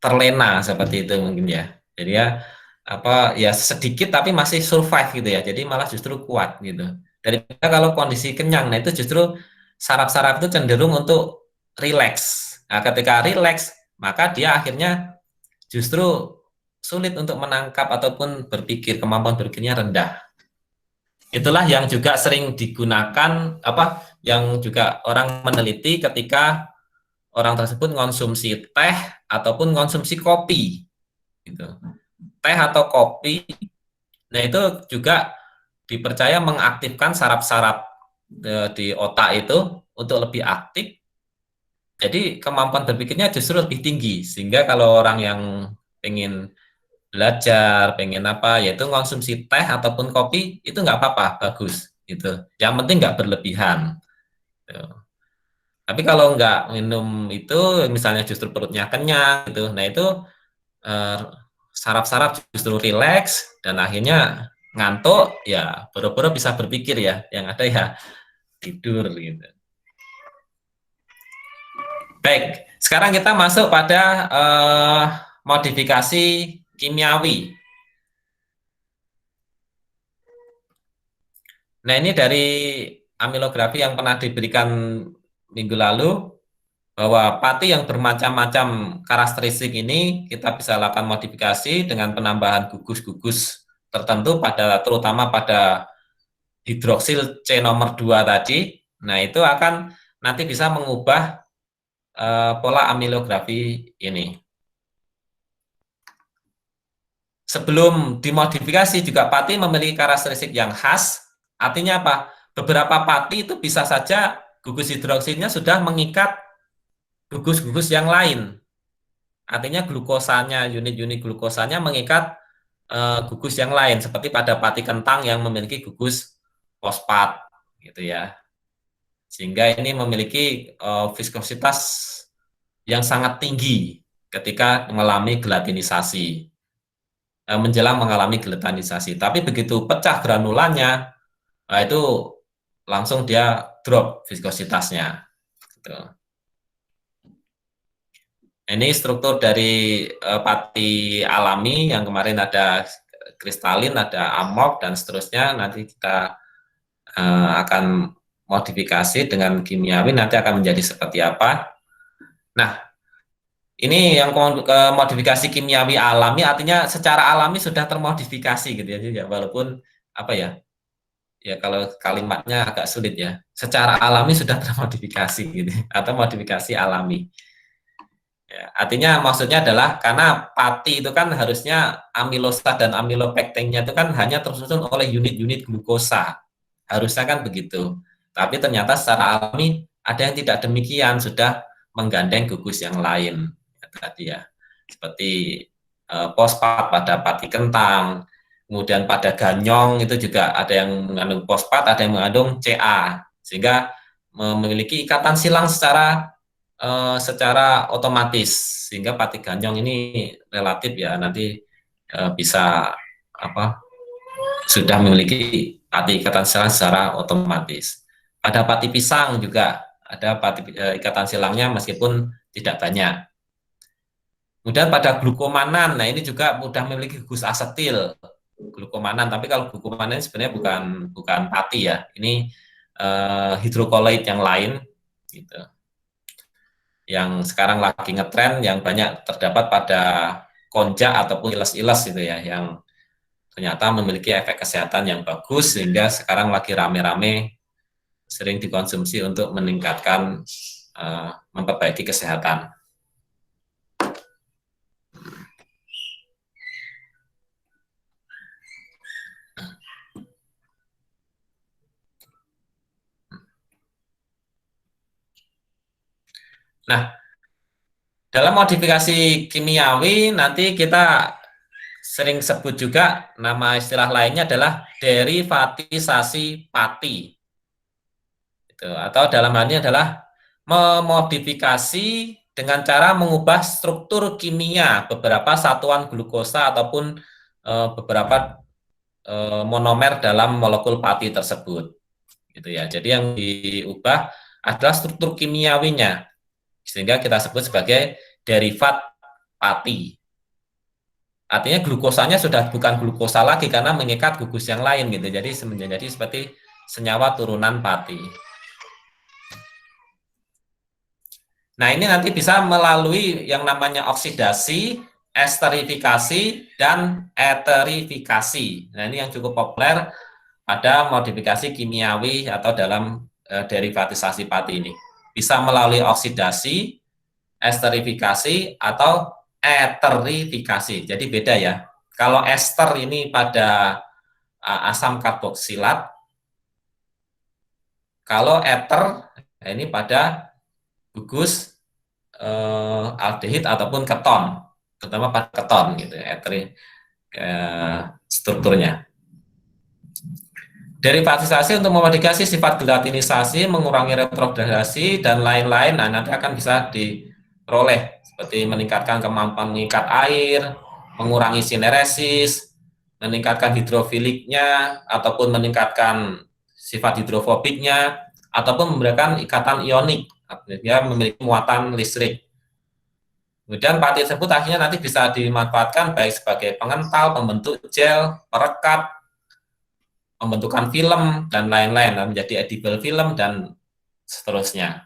terlena seperti itu mungkin ya. Jadi ya apa ya sedikit tapi masih survive gitu ya. Jadi malah justru kuat gitu. Daripada kalau kondisi kenyang, nah itu justru saraf-saraf itu cenderung untuk relax. Nah, ketika relax, maka dia akhirnya justru sulit untuk menangkap ataupun berpikir, kemampuan berpikirnya rendah. Itulah yang juga sering digunakan apa yang juga orang meneliti ketika orang tersebut konsumsi teh ataupun konsumsi kopi gitu. Teh atau kopi, nah itu juga dipercaya mengaktifkan saraf-saraf di otak itu untuk lebih aktif Jadi kemampuan berpikirnya justru lebih tinggi, sehingga kalau orang yang pengen belajar, pengen apa, yaitu konsumsi teh ataupun kopi itu nggak apa-apa, bagus gitu. Yang penting nggak berlebihan. Gitu. Tapi kalau nggak minum itu, misalnya justru perutnya kenyang gitu, nah itu eh, saraf-saraf justru rileks dan akhirnya ngantuk, ya boro-boro bisa berpikir ya, yang ada ya tidur gitu. Baik, sekarang kita masuk pada modifikasi kimiawi. Nah, ini dari amilografi yang pernah diberikan minggu lalu, bahwa pati yang bermacam-macam karakteristik ini kita bisa lakukan modifikasi dengan penambahan gugus-gugus tertentu terutama pada hidroksil C nomor 2 tadi. Nah, itu akan nanti bisa mengubah pola amilografi ini. Sebelum dimodifikasi juga pati memiliki karakteristik yang khas. Artinya apa? Beberapa pati itu bisa saja gugus hidroksilnya sudah mengikat gugus-gugus yang lain. Artinya glukosanya, unit-unit glukosanya mengikat gugus yang lain, seperti pada pati kentang yang memiliki gugus fosfat, gitu ya. Sehingga ini memiliki viskositas yang sangat tinggi ketika mengalami gelatinisasi, menjelang mengalami gelatinisasi. Tapi begitu pecah granulannya, itu langsung dia drop viskositasnya. Gitu. Ini struktur dari pati alami yang kemarin ada kristalin, ada amok, dan seterusnya. Nanti kita akan modifikasi dengan kimiawi, nanti akan menjadi seperti apa. Nah, ini yang modifikasi kimiawi alami, artinya secara alami sudah termodifikasi gitu ya, walaupun apa ya, ya kalau kalimatnya agak sulit ya, secara alami sudah termodifikasi gitu, atau modifikasi alami. Ya, artinya maksudnya adalah karena pati itu kan harusnya amilosa dan amilopektinnya itu kan hanya tersusun oleh unit-unit glukosa. Harusnya kan begitu. Tapi ternyata secara alami ada yang tidak demikian, sudah menggandeng gugus yang lain. Ya, tadi ya. Seperti fosfat pada pati kentang, kemudian pada ganyong itu juga ada yang mengandung fosfat, ada yang mengandung Ca. Sehingga memiliki ikatan silang secara otomatis, sehingga pati ganyong ini relatif ya nanti bisa apa sudah memiliki pati ikatan silang secara otomatis. Pada pati pisang juga ada pati ikatan silangnya meskipun tidak banyak. Kemudian pada glukomanan, nah ini juga mudah memiliki gugus asetil glukomanan, tapi kalau glukomanan sebenarnya bukan pati ya, ini hidrokoloid yang lain gitu, yang sekarang lagi ngetren, yang banyak terdapat pada konjak ataupun iles-iles gitu ya, yang ternyata memiliki efek kesehatan yang bagus, sehingga sekarang lagi rame-rame sering dikonsumsi untuk meningkatkan, memperbaiki kesehatan. Nah, dalam modifikasi kimiawi nanti kita sering sebut juga nama istilah lainnya adalah derivatisasi pati. Atau dalam hal ini adalah memodifikasi dengan cara mengubah struktur kimia beberapa satuan glukosa ataupun beberapa monomer dalam molekul pati tersebut. Gitu ya. Jadi yang diubah adalah struktur kimiawinya, sehingga kita sebut sebagai derivat pati. Artinya glukosanya sudah bukan glukosa lagi karena mengikat gugus yang lain gitu. Jadi menjadi seperti senyawa turunan pati. Nah, ini nanti bisa melalui yang namanya oksidasi, esterifikasi, dan eterifikasi. Nah, ini yang cukup populer pada modifikasi kimiawi atau dalam derivatisasi pati ini. Bisa melalui oksidasi, esterifikasi, atau eterifikasi. Jadi beda ya. Kalau ester ini pada asam karboksilat, kalau eter ini pada gugus aldehid ataupun keton, terutama pada keton gitu ya, strukturnya. Derivatisasi untuk memodifikasi sifat gelatinisasi, mengurangi retrogradasi dan lain-lain. Nah, nanti akan bisa diperoleh seperti meningkatkan kemampuan mengikat air, mengurangi sineresis, meningkatkan hidrofiliknya ataupun meningkatkan sifat hidrofobiknya ataupun memberikan ikatan ionik, dia memiliki muatan listrik. Kemudian pati tersebut akhirnya nanti bisa dimanfaatkan baik sebagai pengental, pembentuk gel, perekat, pembentukan film dan lain-lain, menjadi edible film dan seterusnya.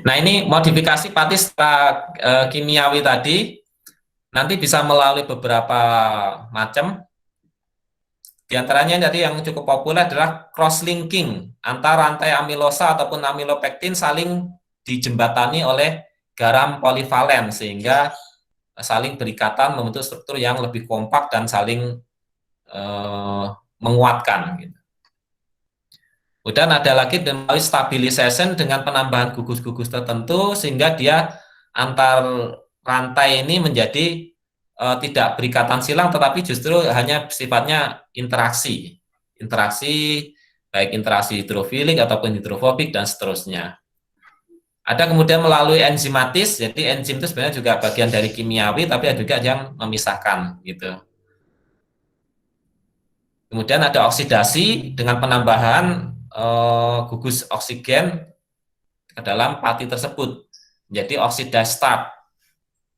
Nah, ini modifikasi pati secara kimiawi tadi nanti bisa melalui beberapa macam. Di antaranya tadi yang cukup populer adalah cross-linking antara rantai amilosa ataupun amilopektin saling dijembatani oleh garam polivalen sehingga saling berikatan membentuk struktur yang lebih kompak dan saling menguatkan. Gitu. Kemudian ada lagi melalui stabilisation dengan penambahan gugus-gugus tertentu sehingga dia antar rantai ini menjadi tidak berikatan silang tetapi justru hanya sifatnya interaksi baik interaksi hidrofilik ataupun hidrofobik dan seterusnya. Ada kemudian melalui enzimatis, jadi enzim itu sebenarnya juga bagian dari kimiawi tapi ada juga yang memisahkan gitu. Kemudian ada oksidasi dengan penambahan gugus oksigen ke dalam pati tersebut menjadi oxidized starch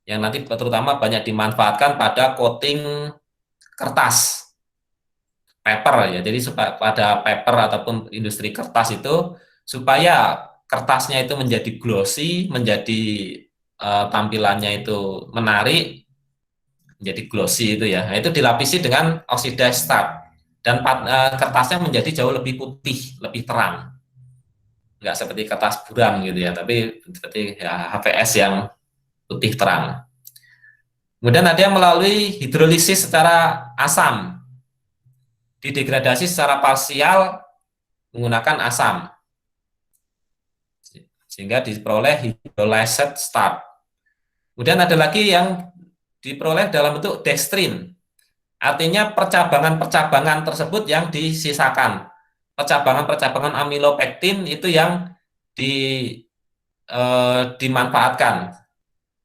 yang nanti terutama banyak dimanfaatkan pada coating kertas paper ya. Jadi pada paper ataupun industri kertas itu supaya kertasnya itu menjadi glossy, menjadi tampilannya itu menarik, menjadi glossy itu ya. Nah, itu dilapisi dengan oxidized starch dan kertasnya menjadi jauh lebih putih, lebih terang. Nggak seperti kertas buram gitu ya, tapi seperti ya, HVS yang putih terang. Kemudian ada yang melalui hidrolisis secara asam, didegradasi secara parsial menggunakan asam, sehingga diperoleh hydrolyzed starch. Kemudian ada lagi yang diperoleh dalam bentuk dextrin, artinya percabangan-percabangan tersebut yang disisakan. Percabangan-percabangan amilopektin itu yang dimanfaatkan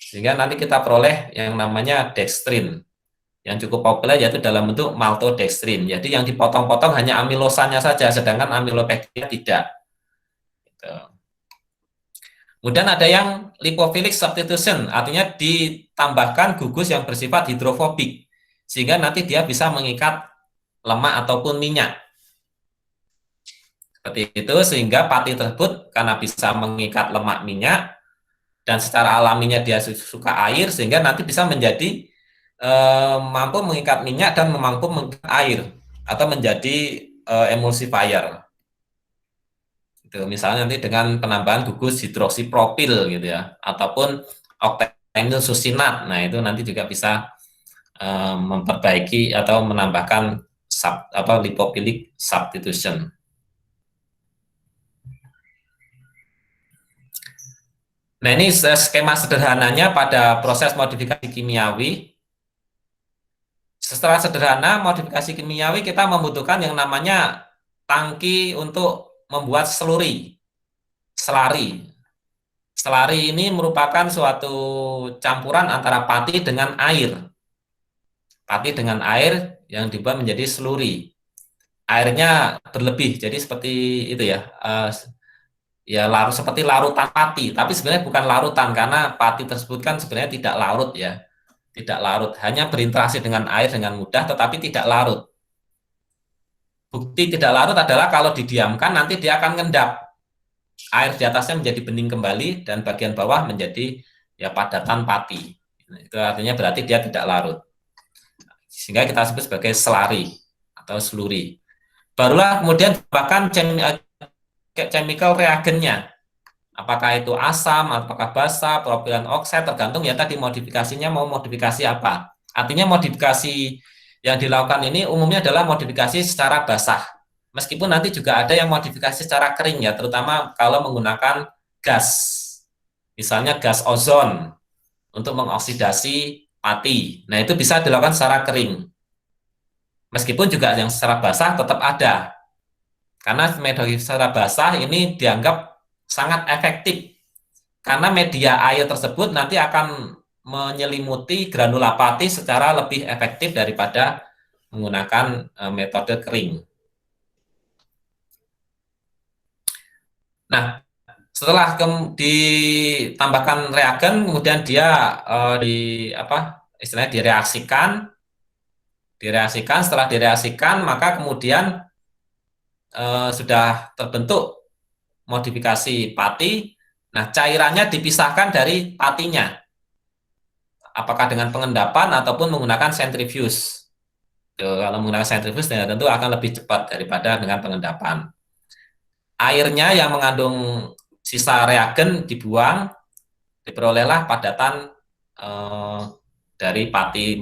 sehingga nanti kita peroleh yang namanya dextrin yang cukup populer yaitu dalam bentuk maltodextrin. Jadi yang dipotong-potong hanya amilosanya saja sedangkan amilopektinnya tidak. Gitu. Kemudian ada yang lipophilic substitution, artinya ditambahkan gugus yang bersifat hidrofobik sehingga nanti dia bisa mengikat lemak ataupun minyak. Seperti itu sehingga pati tersebut karena bisa mengikat lemak minyak dan secara alaminya dia suka air sehingga nanti bisa menjadi mampu mengikat minyak dan mampu mengikat air atau menjadi emulsifier. Itu misalnya nanti dengan penambahan gugus hidroksipropil gitu ya ataupun octanyl succinat. Nah, itu nanti juga bisa memperbaiki atau menambahkan lipophilic substitution. Nah, ini skema sederhananya pada proses modifikasi kimiawi. Setelah sederhana modifikasi kimiawi, kita membutuhkan yang namanya tangki untuk membuat selari. Selari ini merupakan suatu campuran antara pati dengan air. Pati dengan air yang dibuat menjadi seluri. Airnya berlebih, jadi seperti itu ya. Ya seperti larutan pati, tapi sebenarnya bukan larutan karena pati tersebut kan sebenarnya tidak larut ya, tidak larut, hanya berinteraksi dengan air dengan mudah, tetapi tidak larut. Bukti tidak larut adalah kalau didiamkan nanti dia akan ngendap, air di atasnya menjadi bening kembali dan bagian bawah menjadi ya padatan pati. Itu artinya berarti dia tidak larut, sehingga kita sebut sebagai selari atau seluri. Barulah kemudian bahkan chemical reagennya, apakah itu asam, apakah basa, propilen oxide, tergantung ya tadi modifikasinya mau modifikasi apa. Artinya modifikasi yang dilakukan ini umumnya adalah modifikasi secara basah. Meskipun nanti juga ada yang modifikasi secara kering ya, terutama kalau menggunakan gas. Misalnya gas ozon untuk mengoksidasi pati. Nah, itu bisa dilakukan secara kering. Meskipun juga yang secara basah tetap ada. Karena metode secara basah ini dianggap sangat efektif. Karena media air tersebut nanti akan menyelimuti granula pati secara lebih efektif daripada menggunakan metode kering. Nah, setelah ditambahkan reagen, kemudian dia istilahnya direaksikan. Setelah direaksikan, maka kemudian sudah terbentuk modifikasi pati. Nah, cairannya dipisahkan dari patinya, apakah dengan pengendapan ataupun menggunakan sentrifuge. Kalau menggunakan sentrifuge tentu akan lebih cepat daripada dengan pengendapan. Airnya yang mengandung sisa reagen dibuang, diperolehlah padatan dari pati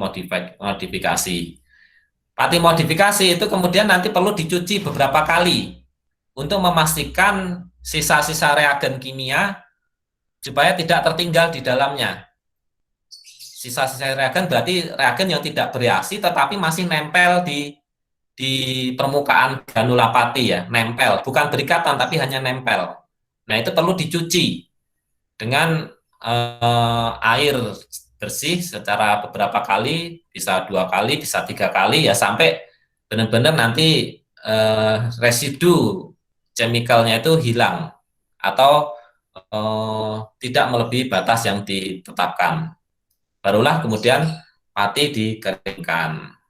modifikasi. Pati modifikasi itu kemudian nanti perlu dicuci beberapa kali untuk memastikan sisa-sisa reagen kimia supaya tidak tertinggal di dalamnya. Sisa-sisa reagen berarti reagen yang tidak bereaksi tetapi masih nempel di permukaan granula pati ya, nempel, bukan berikatan tapi hanya nempel. Nah, itu perlu dicuci dengan air bersih secara beberapa kali, bisa 2 kali, bisa 3 kali ya, sampai benar-benar nanti residu chemicalnya itu hilang atau tidak melebihi batas yang ditetapkan. Barulah kemudian pati dikeringkan.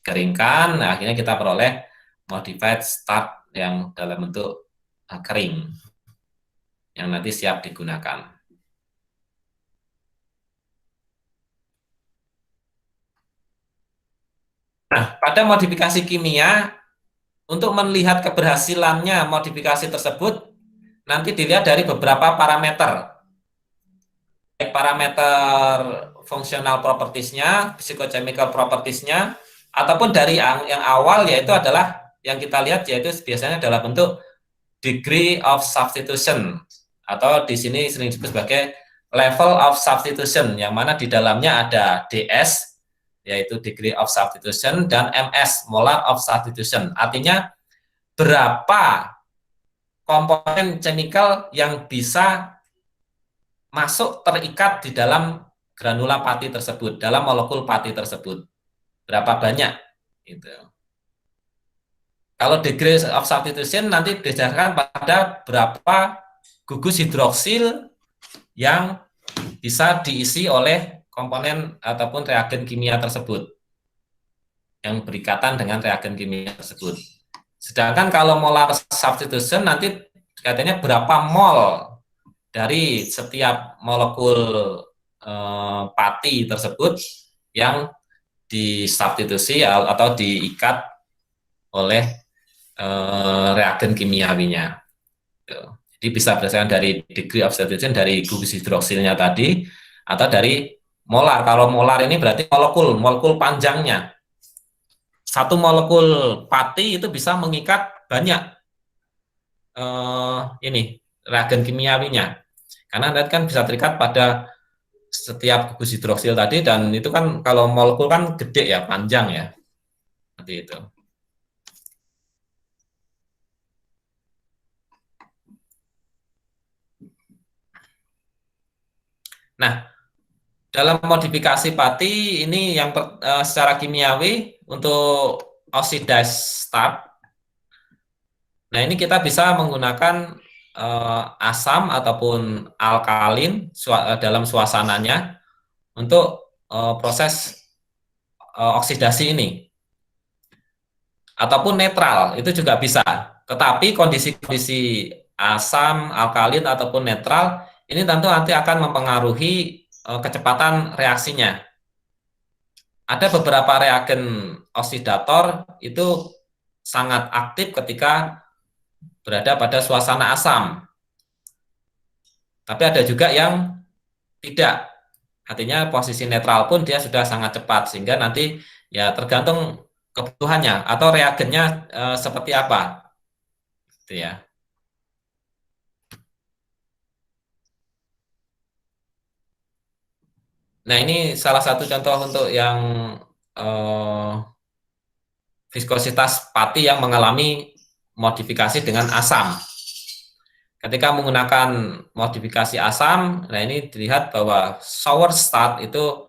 Nah, akhirnya kita peroleh modified starch yang dalam bentuk kering yang nanti siap digunakan. Nah, pada modifikasi kimia, untuk melihat keberhasilannya modifikasi tersebut, nanti dilihat dari beberapa parameter. Baik parameter functional properties-nya, physicochemical properties-nya, ataupun dari yang awal yaitu adalah yang kita lihat yaitu biasanya dalam bentuk degree of substitution, atau di sini sering disebut sebagai level of substitution, yang mana di dalamnya ada DS yaitu degree of substitution dan MS molar of substitution. Artinya berapa komponen chemical yang bisa masuk terikat di dalam granula pati tersebut, dalam molekul pati tersebut. Berapa banyak gitu. Kalau degree of substitution nanti berdasarkan pada berapa gugus hidroksil yang bisa diisi oleh komponen ataupun reagen kimia tersebut yang berikatan dengan reagen kimia tersebut. Sedangkan kalau molar substitution nanti katanya berapa mol dari setiap molekul pati tersebut yang disubstitusi atau diikat oleh reagen kimiawinya. Jadi bisa berdasarkan dari degree of substitution dari gugus hidroksilnya tadi atau dari molar. Kalau molar ini berarti molekul panjangnya. Satu molekul pati itu bisa mengikat banyak reagen kimiawinya. Karena nanti kan bisa terikat pada setiap gugus hidroksil tadi, dan itu kan kalau molekul kan gede ya, panjang ya. Seperti itu. Nah, dalam modifikasi pati ini yang secara kimiawi untuk oxidase start. Nah, ini kita bisa menggunakan asam ataupun alkalin dalam suasananya untuk proses oksidasi ini. Ataupun netral, itu juga bisa. Tetapi kondisi-kondisi asam, alkalin, ataupun netral, ini tentu nanti akan mempengaruhi kecepatan reaksinya. Ada beberapa reagen oksidator itu sangat aktif ketika berada pada suasana asam. Tapi ada juga yang tidak. Artinya posisi netral pun dia sudah sangat cepat, sehingga nanti Ya, tergantung kebutuhannya atau reagennya seperti apa, gitu ya. Nah, ini salah satu contoh untuk yang eh, viskositas pati yang mengalami modifikasi dengan asam. Ketika menggunakan modifikasi asam, nah ini dilihat bahwa sour start itu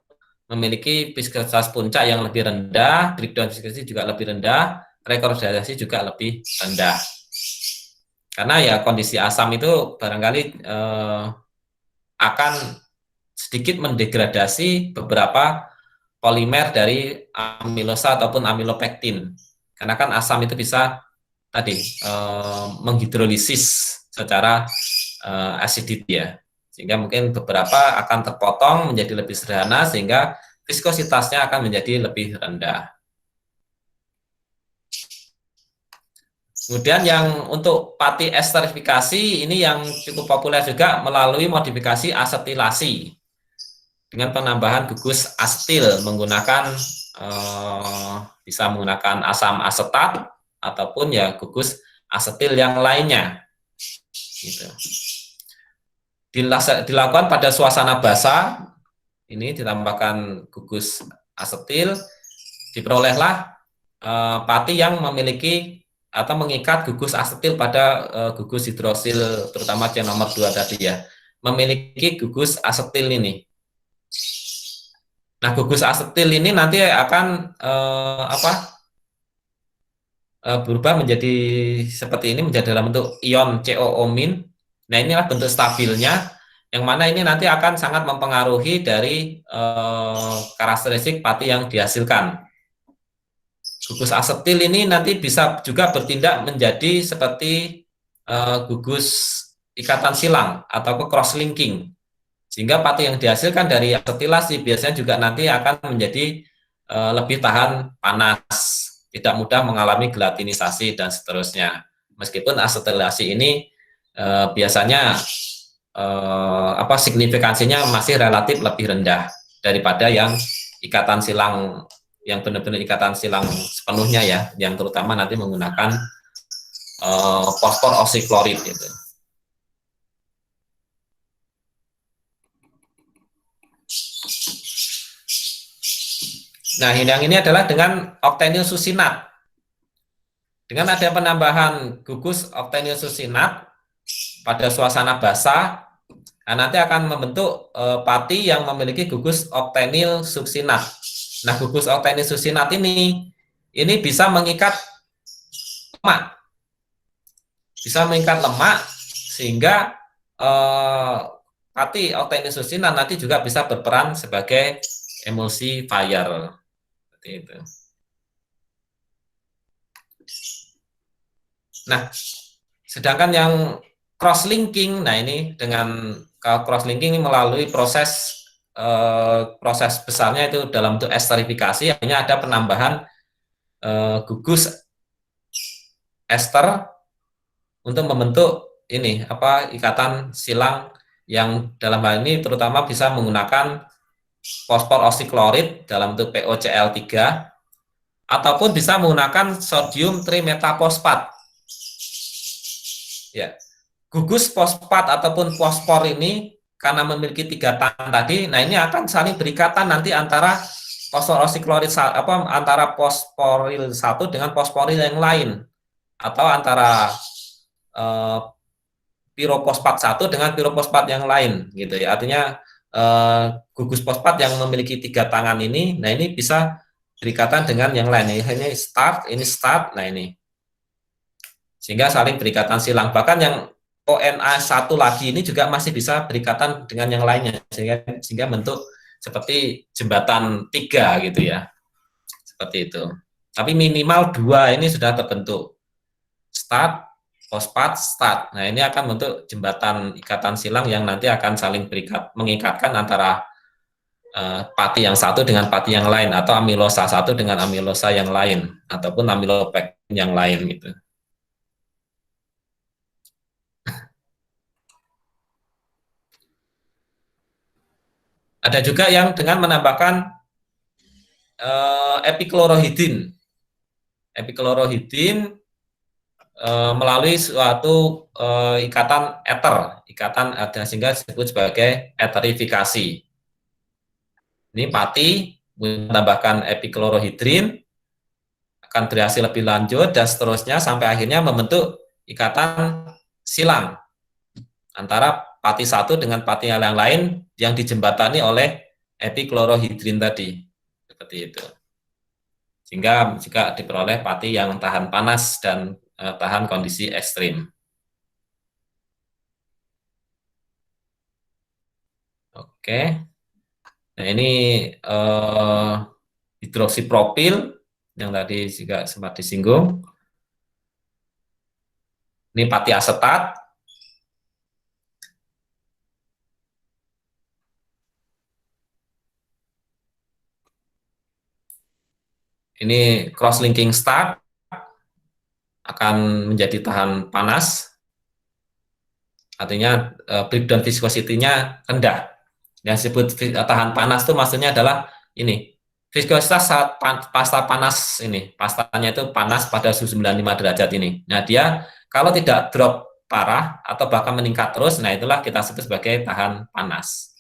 memiliki viskositas puncak yang lebih rendah, breakdown viskositas juga lebih rendah, rekordsasi juga lebih rendah. Karena ya kondisi asam itu barangkali akan sedikit mendegradasi beberapa polimer dari amilosa ataupun amilopektin. Karena kan asam itu bisa tadi menghidrolisis secara acidity ya. Sehingga mungkin beberapa akan terpotong menjadi lebih sederhana sehingga viskositasnya akan menjadi lebih rendah. Kemudian yang untuk pati esterifikasi ini yang cukup populer juga melalui modifikasi asetilasi dengan penambahan gugus asetil menggunakan bisa menggunakan asam asetat ataupun ya gugus asetil yang lainnya. Gitu. Dilakukan pada suasana basah, ini ditambahkan gugus asetil, diperolehlah pati yang memiliki atau mengikat gugus asetil pada gugus hidrosil, terutama yang nomor 2 tadi ya, memiliki gugus asetil ini. Nah, gugus asetil ini nanti akan berubah menjadi seperti ini, menjadi dalam bentuk ion COO-. Nah, inilah bentuk stabilnya, yang mana ini nanti akan sangat mempengaruhi dari karakteristik pati yang dihasilkan. Gugus asetil ini nanti bisa juga bertindak menjadi seperti gugus ikatan silang atau cross-linking. Sehingga pati yang dihasilkan dari asetilasi biasanya juga nanti akan menjadi lebih tahan panas, tidak mudah mengalami gelatinisasi dan seterusnya. Meskipun asetilasi ini biasanya signifikansinya masih relatif lebih rendah daripada yang ikatan silang yang benar-benar ikatan silang sepenuhnya ya, yang terutama nanti menggunakan fosfor oksiklorid gitu. Nah, yang ini adalah dengan oktenil susinat. Dengan ada penambahan gugus oktenil susinat pada suasana basah, nah nanti akan membentuk pati yang memiliki gugus oktenil suksinat. Nah, gugus oktenil susinat ini bisa mengikat lemak, sehingga pati oktenil susinat nanti juga bisa berperan sebagai emulsifier. Seperti itu. Nah, sedangkan yang cross-linking, nah ini dengan cross-linking ini melalui proses besarnya itu dalam bentuk esterifikasi, hanya ada penambahan gugus ester untuk membentuk ini ikatan silang yang dalam hal ini terutama bisa menggunakan fosfor oksiklorid dalam bentuk POCl3 ataupun bisa menggunakan sodium trimetaposfat. Ya, gugus fosfat ataupun fosfor ini karena memiliki 3 tangan tadi, nah ini akan saling berikatan nanti antara fosfor oksiklorid antara fosforil 1 dengan fosforil yang lain atau antara pirofosfat 1 dengan pirofosfat yang lain gitu ya. Artinya gugus fosfat yang memiliki 3 tangan ini, nah ini bisa berikatan dengan yang lain. Ini start, nah ini. Sehingga saling berikatan silang. Bahkan yang ONA1 lagi ini juga masih bisa berikatan dengan yang lainnya sehingga bentuk seperti jembatan 3 gitu ya. Seperti itu. Tapi minimal 2 ini sudah terbentuk. Start, fosfat, start. Nah, ini akan bentuk jembatan ikatan silang yang nanti akan saling mengikatkan antara pati yang satu dengan pati yang lain atau amilosa satu dengan amilosa yang lain ataupun amilopektin yang lain gitu. Ada juga yang dengan menambahkan epiklorohidin. Epiklorohidin melalui suatu ikatan eter, sehingga disebut sebagai eterifikasi. Ini pati menambahkan epiklorohidrin akan bereaksi lebih lanjut dan seterusnya sampai akhirnya membentuk ikatan silang antara pati satu dengan pati yang lain yang dijembatani oleh epiklorohidrin tadi, seperti itu. Sehingga juga diperoleh pati yang tahan panas dan tahan kondisi ekstrim. Oke, nah ini hidroksipropil yang tadi juga sempat disinggung. Ini pati asetat. Ini cross-linking start akan menjadi tahan panas, artinya breakdown viscosity-nya rendah. Yang disebut tahan panas itu maksudnya adalah ini, viskositas saat pasta panas ini, pastanya itu panas pada suhu 95 derajat ini. Nah, dia kalau tidak drop parah atau bahkan meningkat terus, nah itulah kita sebut sebagai tahan panas.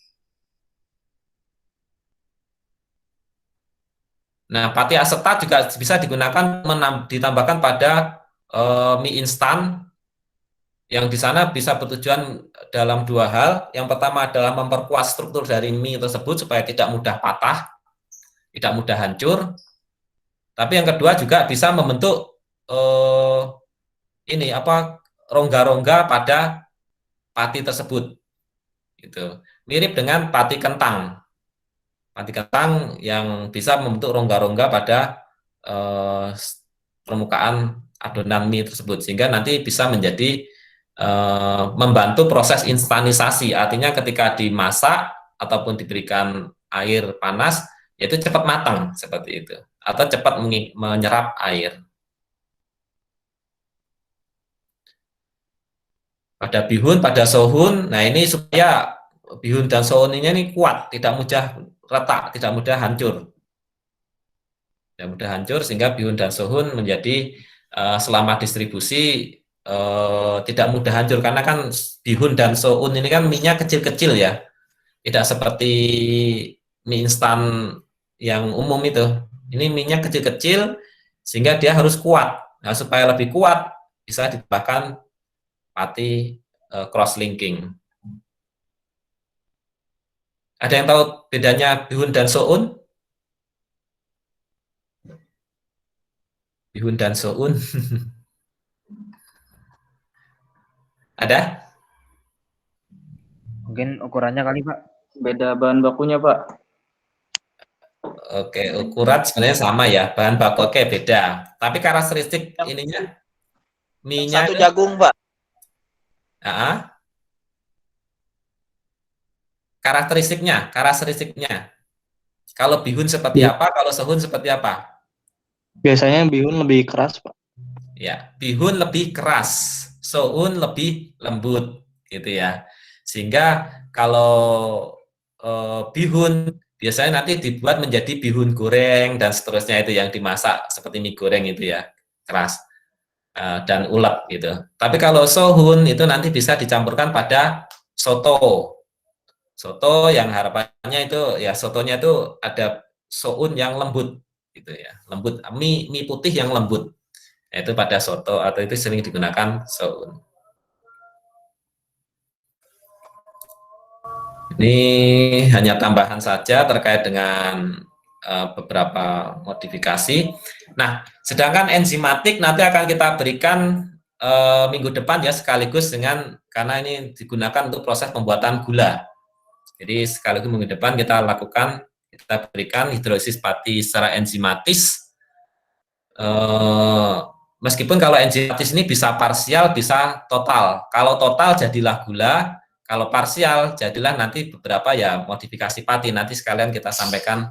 Nah, pati asetat juga bisa digunakan ditambahkan pada mie instan yang di sana bisa bertujuan dalam dua hal. Yang pertama adalah memperkuat struktur dari mie tersebut supaya tidak mudah patah, tidak mudah hancur. Tapi yang kedua juga bisa membentuk rongga-rongga pada pati tersebut. Gitu. Mirip dengan pati kentang. Pati kentang yang bisa membentuk rongga-rongga pada permukaan adonan mie tersebut, sehingga nanti bisa menjadi membantu proses instanisasi, artinya ketika dimasak ataupun diberikan air panas, yaitu cepat matang seperti itu, atau cepat menyerap air. Pada bihun, pada sohun, nah ini supaya bihun dan sohun ini kuat, tidak mudah retak, tidak mudah hancur. Tidak mudah hancur, sehingga bihun dan sohun menjadi selama distribusi tidak mudah hancur, karena kan bihun dan soun ini kan mie-nya kecil-kecil ya, tidak seperti mie instan yang umum itu. Ini mie-nya kecil-kecil sehingga dia harus kuat. Nah, supaya lebih kuat bisa ditambahkan pati cross linking. Ada yang tahu bedanya bihun dan soun? Bihun dan soun. Ada? Mungkin ukurannya kali, Pak. Beda bahan bakunya, Pak. Oke, ukuran sebenarnya sama ya, bahan baku oke beda. Tapi karakteristik ininya, mie-nya Satu jagung, Pak. Karakteristiknya. Kalau bihun seperti apa, kalau sohun seperti apa? Biasanya bihun lebih keras, Pak. Ya, bihun lebih keras, sohun lebih lembut, gitu ya. Sehingga kalau bihun biasanya nanti dibuat menjadi bihun goreng dan seterusnya, itu yang dimasak seperti mie goreng itu ya, keras dan ulet gitu. Tapi kalau sohun itu nanti bisa dicampurkan pada soto. Soto yang harapannya itu ya, sotonya itu ada soun yang lembut gitu ya, lembut, mie putih yang lembut. Itu pada soto, atau itu sering digunakan soun. Ini hanya tambahan saja terkait dengan beberapa modifikasi. Nah, sedangkan enzimatik nanti akan kita berikan minggu depan ya, sekaligus dengan, karena ini digunakan untuk proses pembuatan gula. Jadi sekaligus minggu depan kita berikan hidrolisis pati secara enzimatis. Meskipun kalau enzimatis ini bisa parsial, bisa total. Kalau total jadilah gula, kalau parsial jadilah nanti beberapa ya modifikasi pati. Nanti sekalian kita sampaikan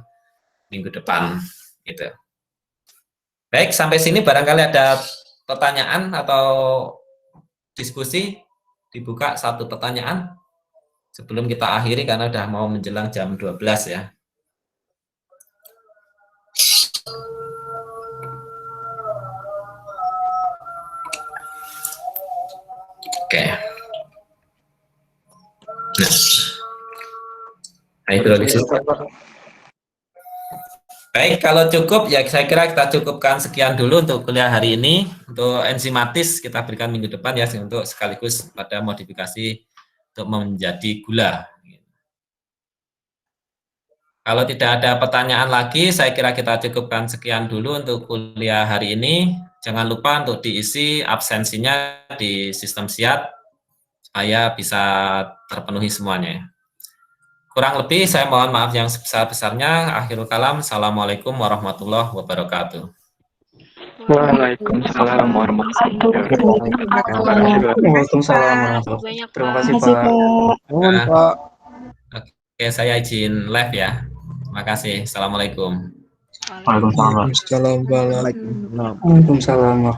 minggu depan gitu. Baik, sampai sini barangkali ada pertanyaan atau diskusi. Dibuka satu pertanyaan sebelum kita akhiri karena udah mau menjelang jam 12 ya. Oke. Nah, hidrolisis. Baik, kalau cukup ya saya kira kita cukupkan sekian dulu untuk kuliah hari ini. Untuk enzimatis kita berikan minggu depan ya untuk sekaligus pada modifikasi untuk menjadi gula. Kalau tidak ada pertanyaan lagi, saya kira kita cukupkan sekian dulu untuk kuliah hari ini. Jangan lupa untuk diisi absensinya di sistem SIAT supaya bisa terpenuhi semuanya. Kurang lebih saya mohon maaf yang sebesar-besarnya. Akhirul kalam. Assalamualaikum warahmatullahi wabarakatuh. Waalaikumsalam warahmatullahi wabarakatuh. Waalaikumsalam warahmatullahi wabarakatuh. Terima kasih, Pak. Nuhun, Pak. Oke, saya izin live ya. Terima kasih. Assalamualaikum. Waalaikumsalam. Waalaikumsalam. Waalaikumsalam.